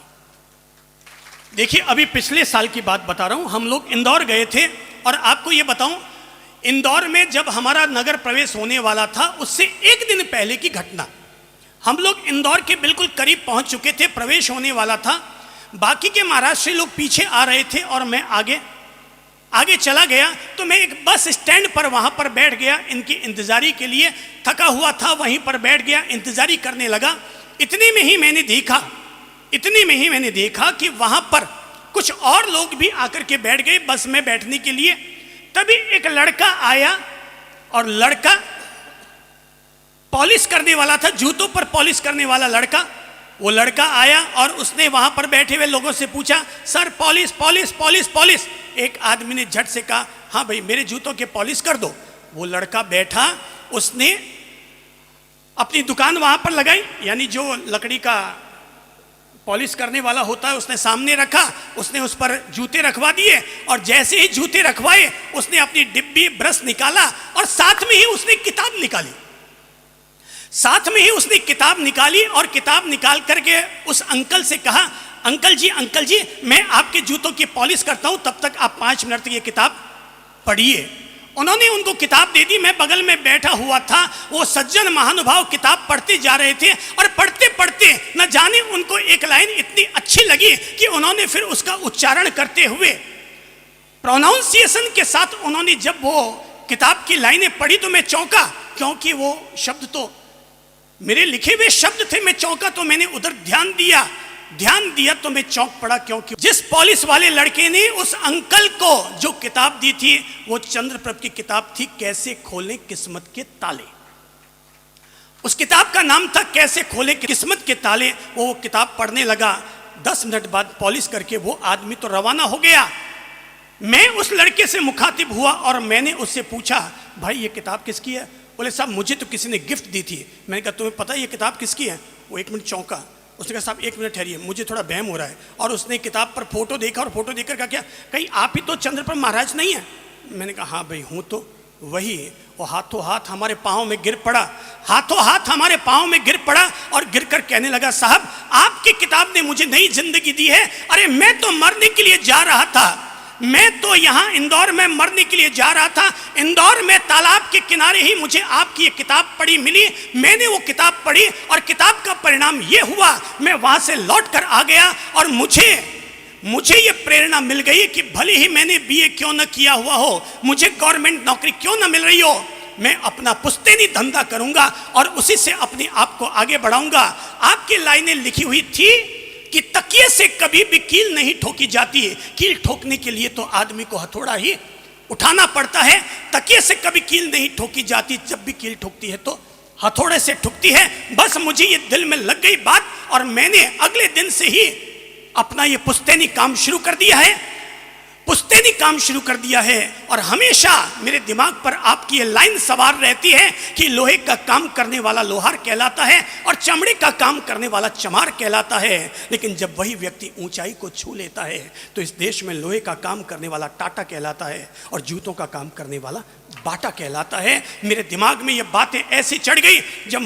देखिए अभी पिछले साल की बात बता रहा हूँ, हम लोग इंदौर गए थे और आपको ये बताऊँ, इंदौर में जब हमारा नगर प्रवेश होने वाला था उससे एक दिन पहले की घटना, हम लोग इंदौर के बिल्कुल करीब पहुंच चुके थे, प्रवेश होने वाला था। बाकी के महाराष्ट्री लोग पीछे आ रहे थे और मैं आगे चला गया। तो मैं एक बस स्टैंड पर वहां पर बैठ गया इनकी इंतजारी के लिए, थका हुआ था, वहीं पर बैठ गया, इंतजारी करने लगा। इतने में ही मैंने देखा कि वहां पर कुछ और लोग भी आकर के बैठ गए बस में बैठने के लिए। तभी एक लड़का आया और लड़का पॉलिश करने वाला था, जूतों पर पॉलिश करने वाला लड़का। वो लड़का आया और उसने वहां पर बैठे हुए लोगों से पूछा, sir polish polish polish polish. एक आदमी ने झट से कहा, हाँ भाई मेरे जूतों के पॉलिश कर दो। वो लड़का बैठा, उसने अपनी दुकान वहां पर लगाई, यानी जो लकड़ी का पॉलिश करने वाला होता है उसने सामने रखा, उसने उस पर जूते रखवा दिए और जैसे ही जूते रखवाए उसने अपनी डिब्बी ब्रश निकाला और साथ में ही उसने किताब निकाली और किताब निकाल करके उस अंकल से कहा, अंकल जी मैं आपके जूतों की पॉलिश करता हूं, तब तक आप 5 मिनट तक ये किताब पढ़िए। उन्होंने उनको किताब दे दी। मैं बगल में बैठा हुआ था, वो सज्जन महानुभाव किताब पढ़ते जा रहे थे और पढ़ते पढ़ते न जाने उनको एक लाइन इतनी अच्छी लगी कि उन्होंने फिर उसका उच्चारण करते हुए प्रोनाउंसिएशन के साथ उन्होंने जब वो किताब की लाइनें पढ़ी तो मैं चौंका, क्योंकि वो शब्द तो मेरे लिखे हुए शब्द थे। मैं चौंका तो मैंने उधर ध्यान दिया तो मैं चौंक पड़ा, क्योंकि जिस पॉलिश वाले लड़के ने उस अंकल को जो किताब दी थी वो चंद्रप्रभ की किताब थी, कैसे खोलें किस्मत के ताले। उस किताब का नाम था कैसे खोलें किस्मत के ताले। वो किताब पढ़ने लगा। 10 मिनट बाद पॉलिश करके वो आदमी तो रवाना हो गया। मैं उस लड़के से मुखातिब हुआ और मैंने उससे पूछा, भाई ये किताब किसकी है? बोले साहब मुझे तो किसी ने गिफ्ट दी थी। मैंने कहा तुम्हें पता है ये किताब किसकी है? वो 1 मिनट चौंका। उसने कहा साहब 1 मिनट ठहरिए, मुझे थोड़ा बहम हो रहा है। और उसने किताब पर फोटो देखा और फोटो देखकर कहा, क्या कहीं आप ही तो चंद्रप्रभ महाराज नहीं है? मैंने कहा हाँ भाई हूँ तो वही। वो हाथों हाथ हमारे पाँव में गिर पड़ा और गिर कर कहने लगा, साहब आपकी किताब ने मुझे नई जिंदगी दी है। अरे मैं तो मरने के लिए जा रहा था, मैं तो यहाँ इंदौर में मरने के लिए जा रहा था। इंदौर में तालाब के किनारे ही मुझे आपकी ये किताब पढ़ी मिली। मैंने वो किताब पढ़ी और किताब का परिणाम ये हुआ, मैं वहाँ से लौट कर आ गया और मुझे ये प्रेरणा मिल गई कि भले ही मैंने बीए क्यों न किया हुआ हो, मुझे गवर्नमेंट नौकरी क्यों न मिल रही हो, मैं अपना पुश्तैनी धंधा करूंगा और उसी से अपने आप को आगे बढ़ाऊंगा। आपकी लाइनें लिखी हुई थी कि तकिए से कभी भी कील नहीं ठोकी जाती है। कील ठोकने के लिए तो आदमी को हथौड़ा ही उठाना पड़ता है। तकिए से कभी कील नहीं ठोकी जाती, जब भी कील ठोकती है तो हथौड़े से ठुकती है। बस मुझे ये दिल में लग गई बात और मैंने अगले दिन से ही अपना ये पुश्तैनी काम शुरू कर दिया है। और हमेशा मेरे दिमाग पर आपकी ये लाइन सवार रहती है कि लोहे का काम करने वाला लोहार कहलाता है और चमड़े का काम करने वाला चमार कहलाता है। लेकिन जब वही व्यक्ति ऊंचाई को छू लेता है तो इस देश में लोहे का काम करने वाला टाटा कहलाता है और जूतों का काम करने वाला बाटा कहलाता है। मेरे दिमाग में ये बातें ऐसे चढ़ गई जब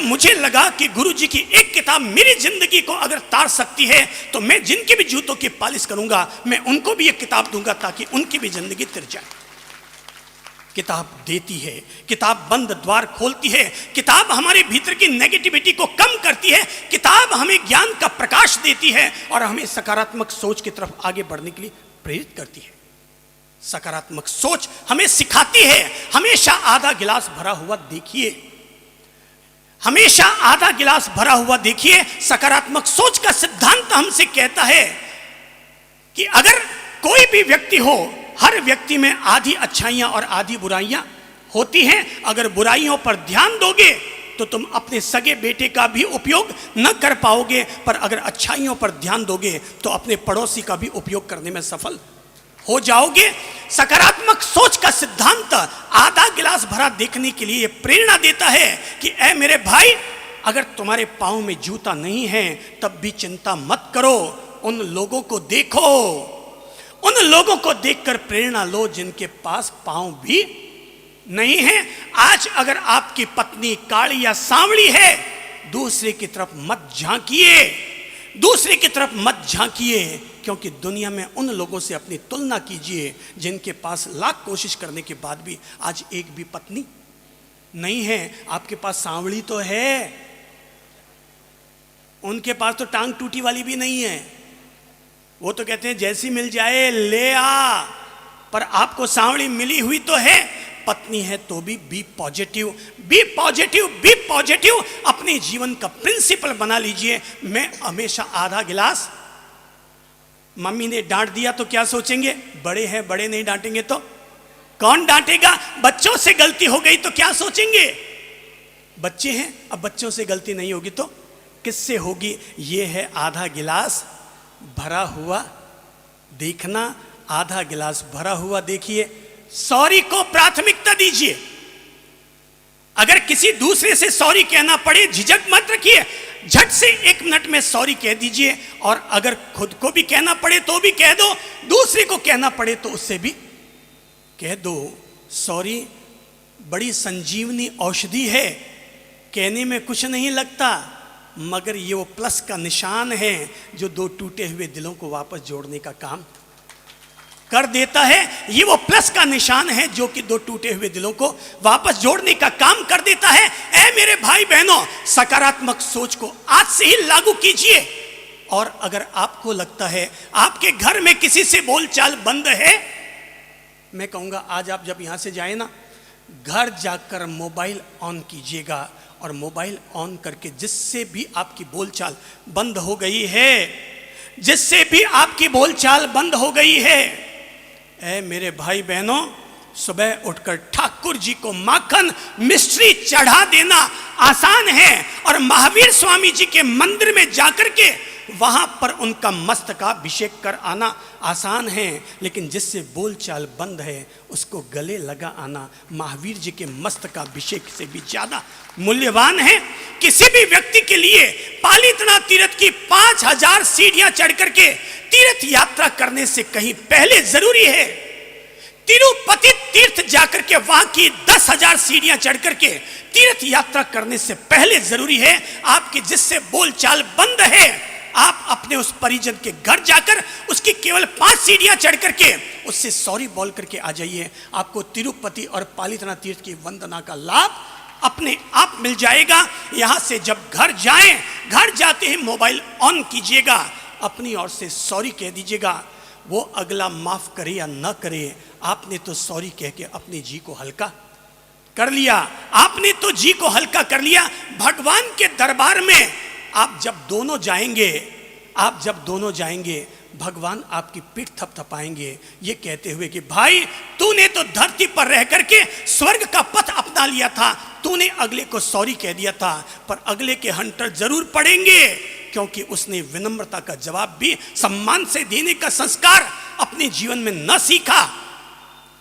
मुझे लगा कि गुरुजी की एक किताब मेरी जिंदगी को अगर तार सकती है तो मैं जिनके भी जूतों की पॉलिश करूंगा मैं उनको भी एक किताब दूंगा ताकि उनकी भी जिंदगी तिर जाए। किताब देती है, किताब बंद द्वार खोलती है, किताब हमारे भीतर की नेगेटिविटी को कम करती है, किताब हमें ज्ञान का प्रकाश देती है और हमें सकारात्मक सोच की तरफ आगे बढ़ने के लिए प्रेरित करती है। सकारात्मक सोच हमें सिखाती है हमेशा आधा गिलास भरा हुआ देखिए। सकारात्मक सोच का सिद्धांत हमसे कहता है कि अगर कोई भी व्यक्ति हो, हर व्यक्ति में आधी अच्छाइयां और आधी बुराइयां होती हैं। अगर बुराइयों पर ध्यान दोगे तो तुम अपने सगे बेटे का भी उपयोग न कर पाओगे, पर अगर अच्छाइयों पर ध्यान दोगे तो अपने पड़ोसी का भी उपयोग करने में सफल हो जाओगे। सकारात्मक सोच का सिद्धांत आधा गिलास भरा देखने के लिए प्रेरणा देता है कि ऐ मेरे भाई, अगर तुम्हारे पांव में जूता नहीं है तब भी चिंता मत करो। उन लोगों को देखो, उन लोगों को देखकर प्रेरणा लो जिनके पास पांव भी नहीं है। आज अगर आपकी पत्नी काली या सांवली है, दूसरे की तरफ मत झांकिए, दूसरे की तरफ मत झांकिए, क्योंकि दुनिया में उन लोगों से अपनी तुलना कीजिए जिनके पास लाख कोशिश करने के बाद भी आज एक भी पत्नी नहीं है। आपके पास सांवली तो है, उनके पास तो टांग टूटी वाली भी नहीं है। वो तो कहते हैं जैसी मिल जाए ले आ, पर आपको सांवली मिली हुई तो है। पत्नी है तो भी be positive, be positive, be positive. अपने जीवन का प्रिंसिपल बना लीजिए। मैं हमेशा आधा गिलास, मम्मी ने डांट दिया तो क्या सोचेंगे, बड़े हैं, बड़े नहीं डांटेंगे तो कौन डांटेगा। बच्चों से गलती हो गई तो क्या सोचेंगे, बच्चे हैं, अब बच्चों से गलती नहीं होगी तो किससे होगी। ये है आधा गिलास भरा हुआ देखना। आधा गिलास भरा हुआ देखिए। सॉरी को प्राथमिकता दीजिए। अगर किसी दूसरे से सॉरी कहना पड़े, झिझक मत रखिए, झट से 1 मिनट में सॉरी कह दीजिए। और अगर खुद को भी कहना पड़े तो भी कह दो, दूसरे को कहना पड़े तो उससे भी कह दो। सॉरी बड़ी संजीवनी औषधि है, कहने में कुछ नहीं लगता, मगर ये वो प्लस का निशान है जो 2 टूटे हुए दिलों को वापस जोड़ने का काम कर देता है। ये वो प्लस का निशान है जो कि 2 टूटे हुए दिलों को वापस जोड़ने का काम कर देता है। ऐ मेरे भाई बहनों, सकारात्मक सोच को आज से ही लागू कीजिए। और अगर आपको लगता है आपके घर में किसी से बोलचाल बंद है, मैं कहूंगा आज आप जब यहां से जाए ना, घर जाकर मोबाइल ऑन कीजिएगा और मोबाइल ऑन करके जिससे भी आपकी बोलचाल बंद हो गई है, जिससे भी आपकी बोलचाल बंद हो गई है, ऐ मेरे भाई बहनों, सुबह उठकर ठाकुर जी को माखन मिश्री चढ़ा देना आसान है। और महावीर स्वामी जी के मंदिर में जाकर के वहां पर उनका मस्तकाभिषेक कर आना आसान है। लेकिन जिससे बोलचाल बंद है उसको गले लगा आना महावीर जी के मस्तकाभिषेक से भी ज्यादा मूल्यवान है। किसी भी व्यक्ति के लिए पालीतना तीर्थ की 5000 सीढ़ियां चढ़ करके तीर्थ यात्रा करने से कहीं पहले जरूरी है तिरुपति तीर्थ जाकर के वहां की 10,000 सीढ़ियां चढ़ करके तीर्थ यात्रा करने से पहले जरूरी है आपकी जिससे बोलचाल बंद है, आप अपने उस परिजन के घर जाकर उसकी केवल 5 सीढ़ियां चढ़ करके उससे सॉरी बोल करके आ जाइए। आपको तिरुपति और पालीतना तीर्थ की वंदना का लाभ अपने आप मिल जाएगा। यहां से जब घर जाएं, घर जाते ही मोबाइल ऑन कीजिएगा, अपनी ओर से सॉरी कह दीजिएगा। वो अगला माफ करे या ना करे, आपने तो सॉरी कह के अपने जी को हल्का कर लिया, आपने तो जी को हल्का कर लिया। भगवान के दरबार में आप जब दोनों जाएंगे, भगवान आपकी पीठ थपथपाएंगे ये कहते हुए कि भाई तूने तो धरती पर रह करके स्वर्ग का पथ अपना लिया था, तूने अगले को सॉरी कह दिया था, पर अगले के हंटर जरूर पड़ेंगे क्योंकि उसने विनम्रता का जवाब भी सम्मान से देने का संस्कार अपने जीवन में न सीखा।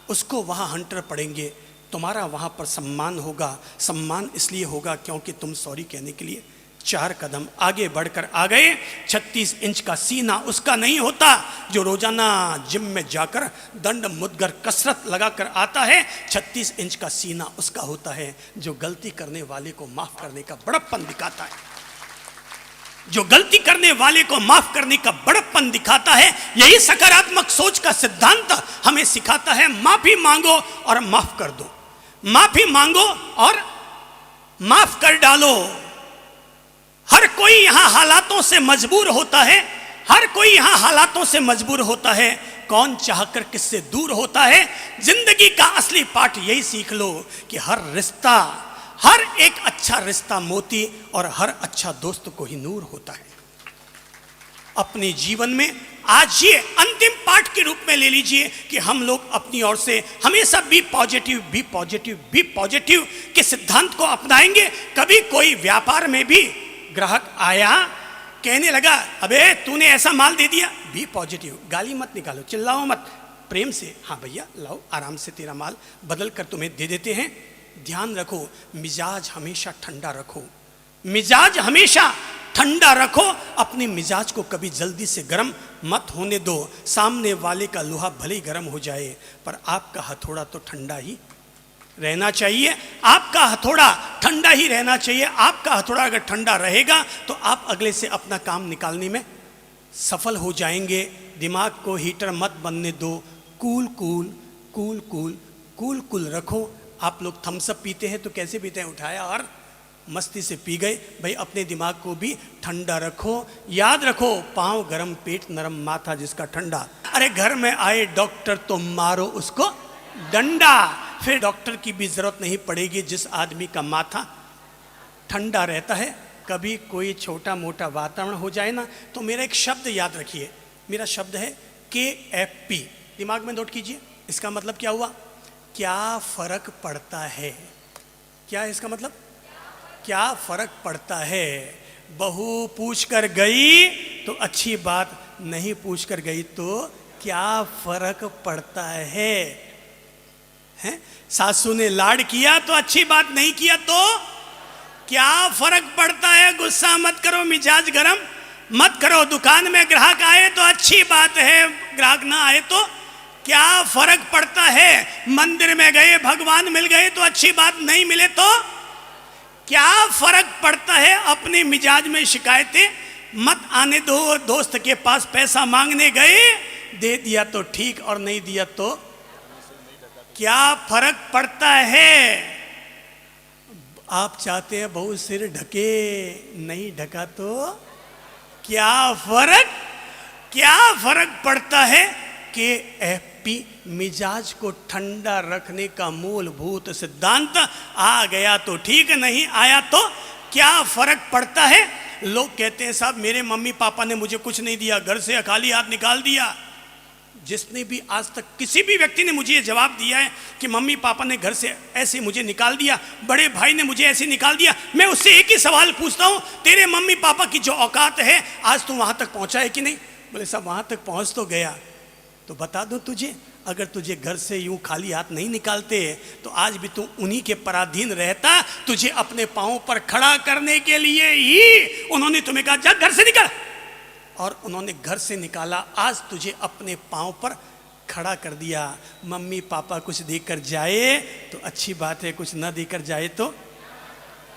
उसको वहां हंटर पड़ेंगे, तुम्हारा वहां पर सम्मान होगा। सम्मान इसलिए होगा क्योंकि तुम सॉरी कहने के लिए 4 कदम आगे बढ़कर आ गए। 36 इंच का सीना उसका नहीं होता जो रोजाना जिम में जाकर दंड मुद्गर कसरत लगाकर आता है। 36 इंच का सीना उसका होता है जो गलती करने वाले को माफ करने का बड़प्पन दिखाता है, जो गलती करने वाले को माफ करने का बड़प्पन दिखाता है। यही सकारात्मक सोच का सिद्धांत हमें सिखाता है। माफी मांगो और माफ कर दो, माफी मांगो और माफ कर डालो। हर कोई यहां हालातों से मजबूर होता है, हर कोई यहां हालातों से मजबूर होता है। कौन चाहकर किससे दूर होता है। जिंदगी का असली पाठ यही सीख लो कि हर रिश्ता, हर एक अच्छा रिश्ता मोती और हर अच्छा दोस्त को ही नूर होता है। अपने जीवन में आज ये अंतिम पाठ के रूप में ले लीजिए कि हम लोग अपनी ओर से हमेशा be positive, be positive, be positive के सिद्धांत को अपनाएंगे। कभी कोई व्यापार में भी ग्राहक आया, कहने लगा अबे तूने ऐसा माल दे दिया, बी पॉजिटिव, गाली मत निकालो, चिल्लाओ मत, प्रेम से, हाँ भैया लाओ, आराम से तेरा माल बदल कर तुम्हें दे देते हैं। ध्यान रखो, मिजाज हमेशा ठंडा रखो, मिजाज हमेशा ठंडा रखो। अपने मिजाज को कभी जल्दी से गर्म मत होने दो। सामने वाले का लोहा भले ही गर्म हो जाए, पर आपका हथौड़ा तो ठंडा ही रहना चाहिए। आपका हथौड़ा ठंडा ही रहना चाहिए। आपका हथौड़ा अगर ठंडा रहेगा तो आप अगले से अपना काम निकालने में सफल हो जाएंगे। दिमाग को हीटर मत बनने दो। Cool cool cool cool cool cool रखो। आप लोग थम्स अप पीते हैं तो कैसे पीते हैं? उठाया और मस्ती से पी गए। भाई अपने दिमाग को भी ठंडा रखो। याद रखो, पाँव गरम पेट नरम माथा जिसका ठंडा। अरे घर में आए डॉक्टर तो मारो उसको डंडा, फिर डॉक्टर की भी जरूरत नहीं पड़ेगी जिस आदमी का माथा ठंडा रहता है। कभी कोई छोटा मोटा वातावरण हो जाए ना, तो मेरा एक शब्द याद रखिए। मेरा शब्द है KFP, दिमाग में नोट कीजिए। इसका मतलब क्या हुआ? क्या फर्क पड़ता है? क्या है इसका मतलब? क्या फर्क पड़ता है? बहू पूछ कर गई तो अच्छी बात, नहीं पूछ कर गई तो क्या फर्क पड़ता है? हैं? सासू ने लाड किया तो अच्छी बात, नहीं किया तो क्या फर्क पड़ता है? गुस्सा मत करो, मिजाज गरम मत करो। दुकान में ग्राहक आए तो अच्छी बात है, ग्राहक ना आए तो क्या फर्क पड़ता है? मंदिर में गए, भगवान मिल गए तो अच्छी बात, नहीं मिले तो क्या फर्क पड़ता है? अपने मिजाज में शिकायतें मत आने दो। दोस्त के पास पैसा मांगने गए, दे दिया तो ठीक और नहीं दिया तो क्या फर्क पड़ता है? आप चाहते हैं बहू सिर ढके, नहीं ढका तो क्या फर्क पड़ता है? KFP, मिजाज को ठंडा रखने का मूलभूत सिद्धांत। आ गया तो ठीक, नहीं आया तो क्या फर्क पड़ता है? लोग कहते हैं साहब मेरे मम्मी पापा ने मुझे कुछ नहीं दिया, घर से खाली हाथ निकाल दिया। जिसने भी आज तक किसी भी व्यक्ति ने मुझे ये जवाब दिया है कि मम्मी पापा ने घर से ऐसे मुझे निकाल दिया, बड़े भाई ने मुझे ऐसे निकाल दिया, मैं उससे एक ही सवाल पूछता हूँ, तेरे मम्मी पापा की जो औकात है आज तू वहाँ तक पहुँचा है कि नहीं? बोले साहब वहाँ तक पहुँच तो गया। तो बता दो तुझे, अगर तुझे घर से यूं खाली हाथ नहीं निकालते तो आज भी तू उन्हीं के पराधीन रहता। तुझे अपने पाँव पर खड़ा करने के लिए ही उन्होंने तुम्हें कहा जा घर से निकल, और उन्होंने घर से निकाला। आज तुझे अपने पाँव पर खड़ा कर दिया। मम्मी पापा कुछ देकर जाए तो अच्छी बात है, कुछ न देकर जाए तो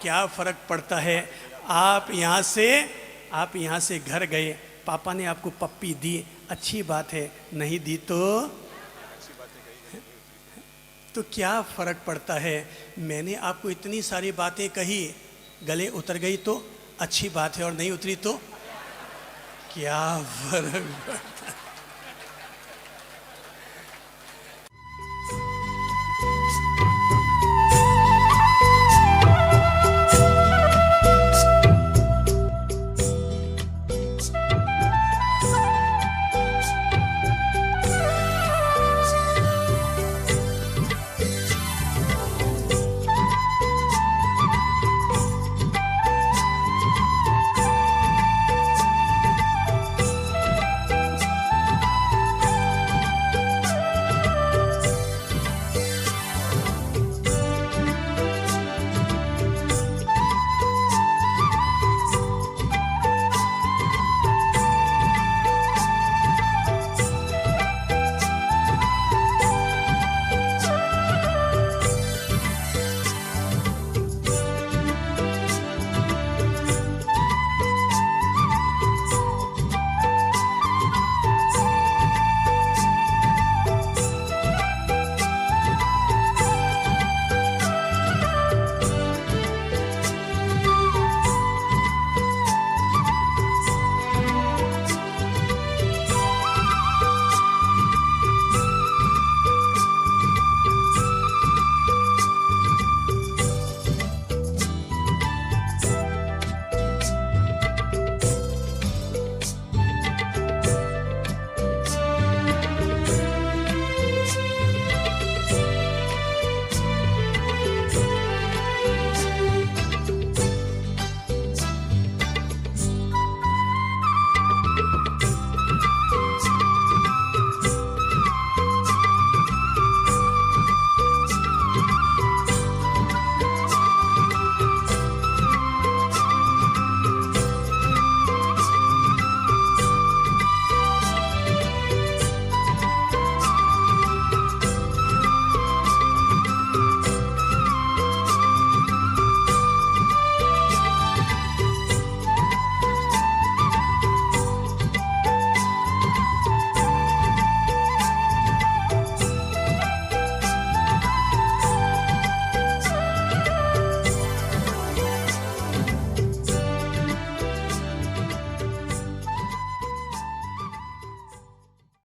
क्या फर्क पड़ता है? आप यहाँ से घर गए, पापा ने आपको पप्पी दी, अच्छी बात है, नहीं दी तो क्या फर्क पड़ता है? मैंने आपको इतनी सारी बातें कही, गले उतर गई तो अच्छी बात है और नहीं उतरी तो क्या फर्क?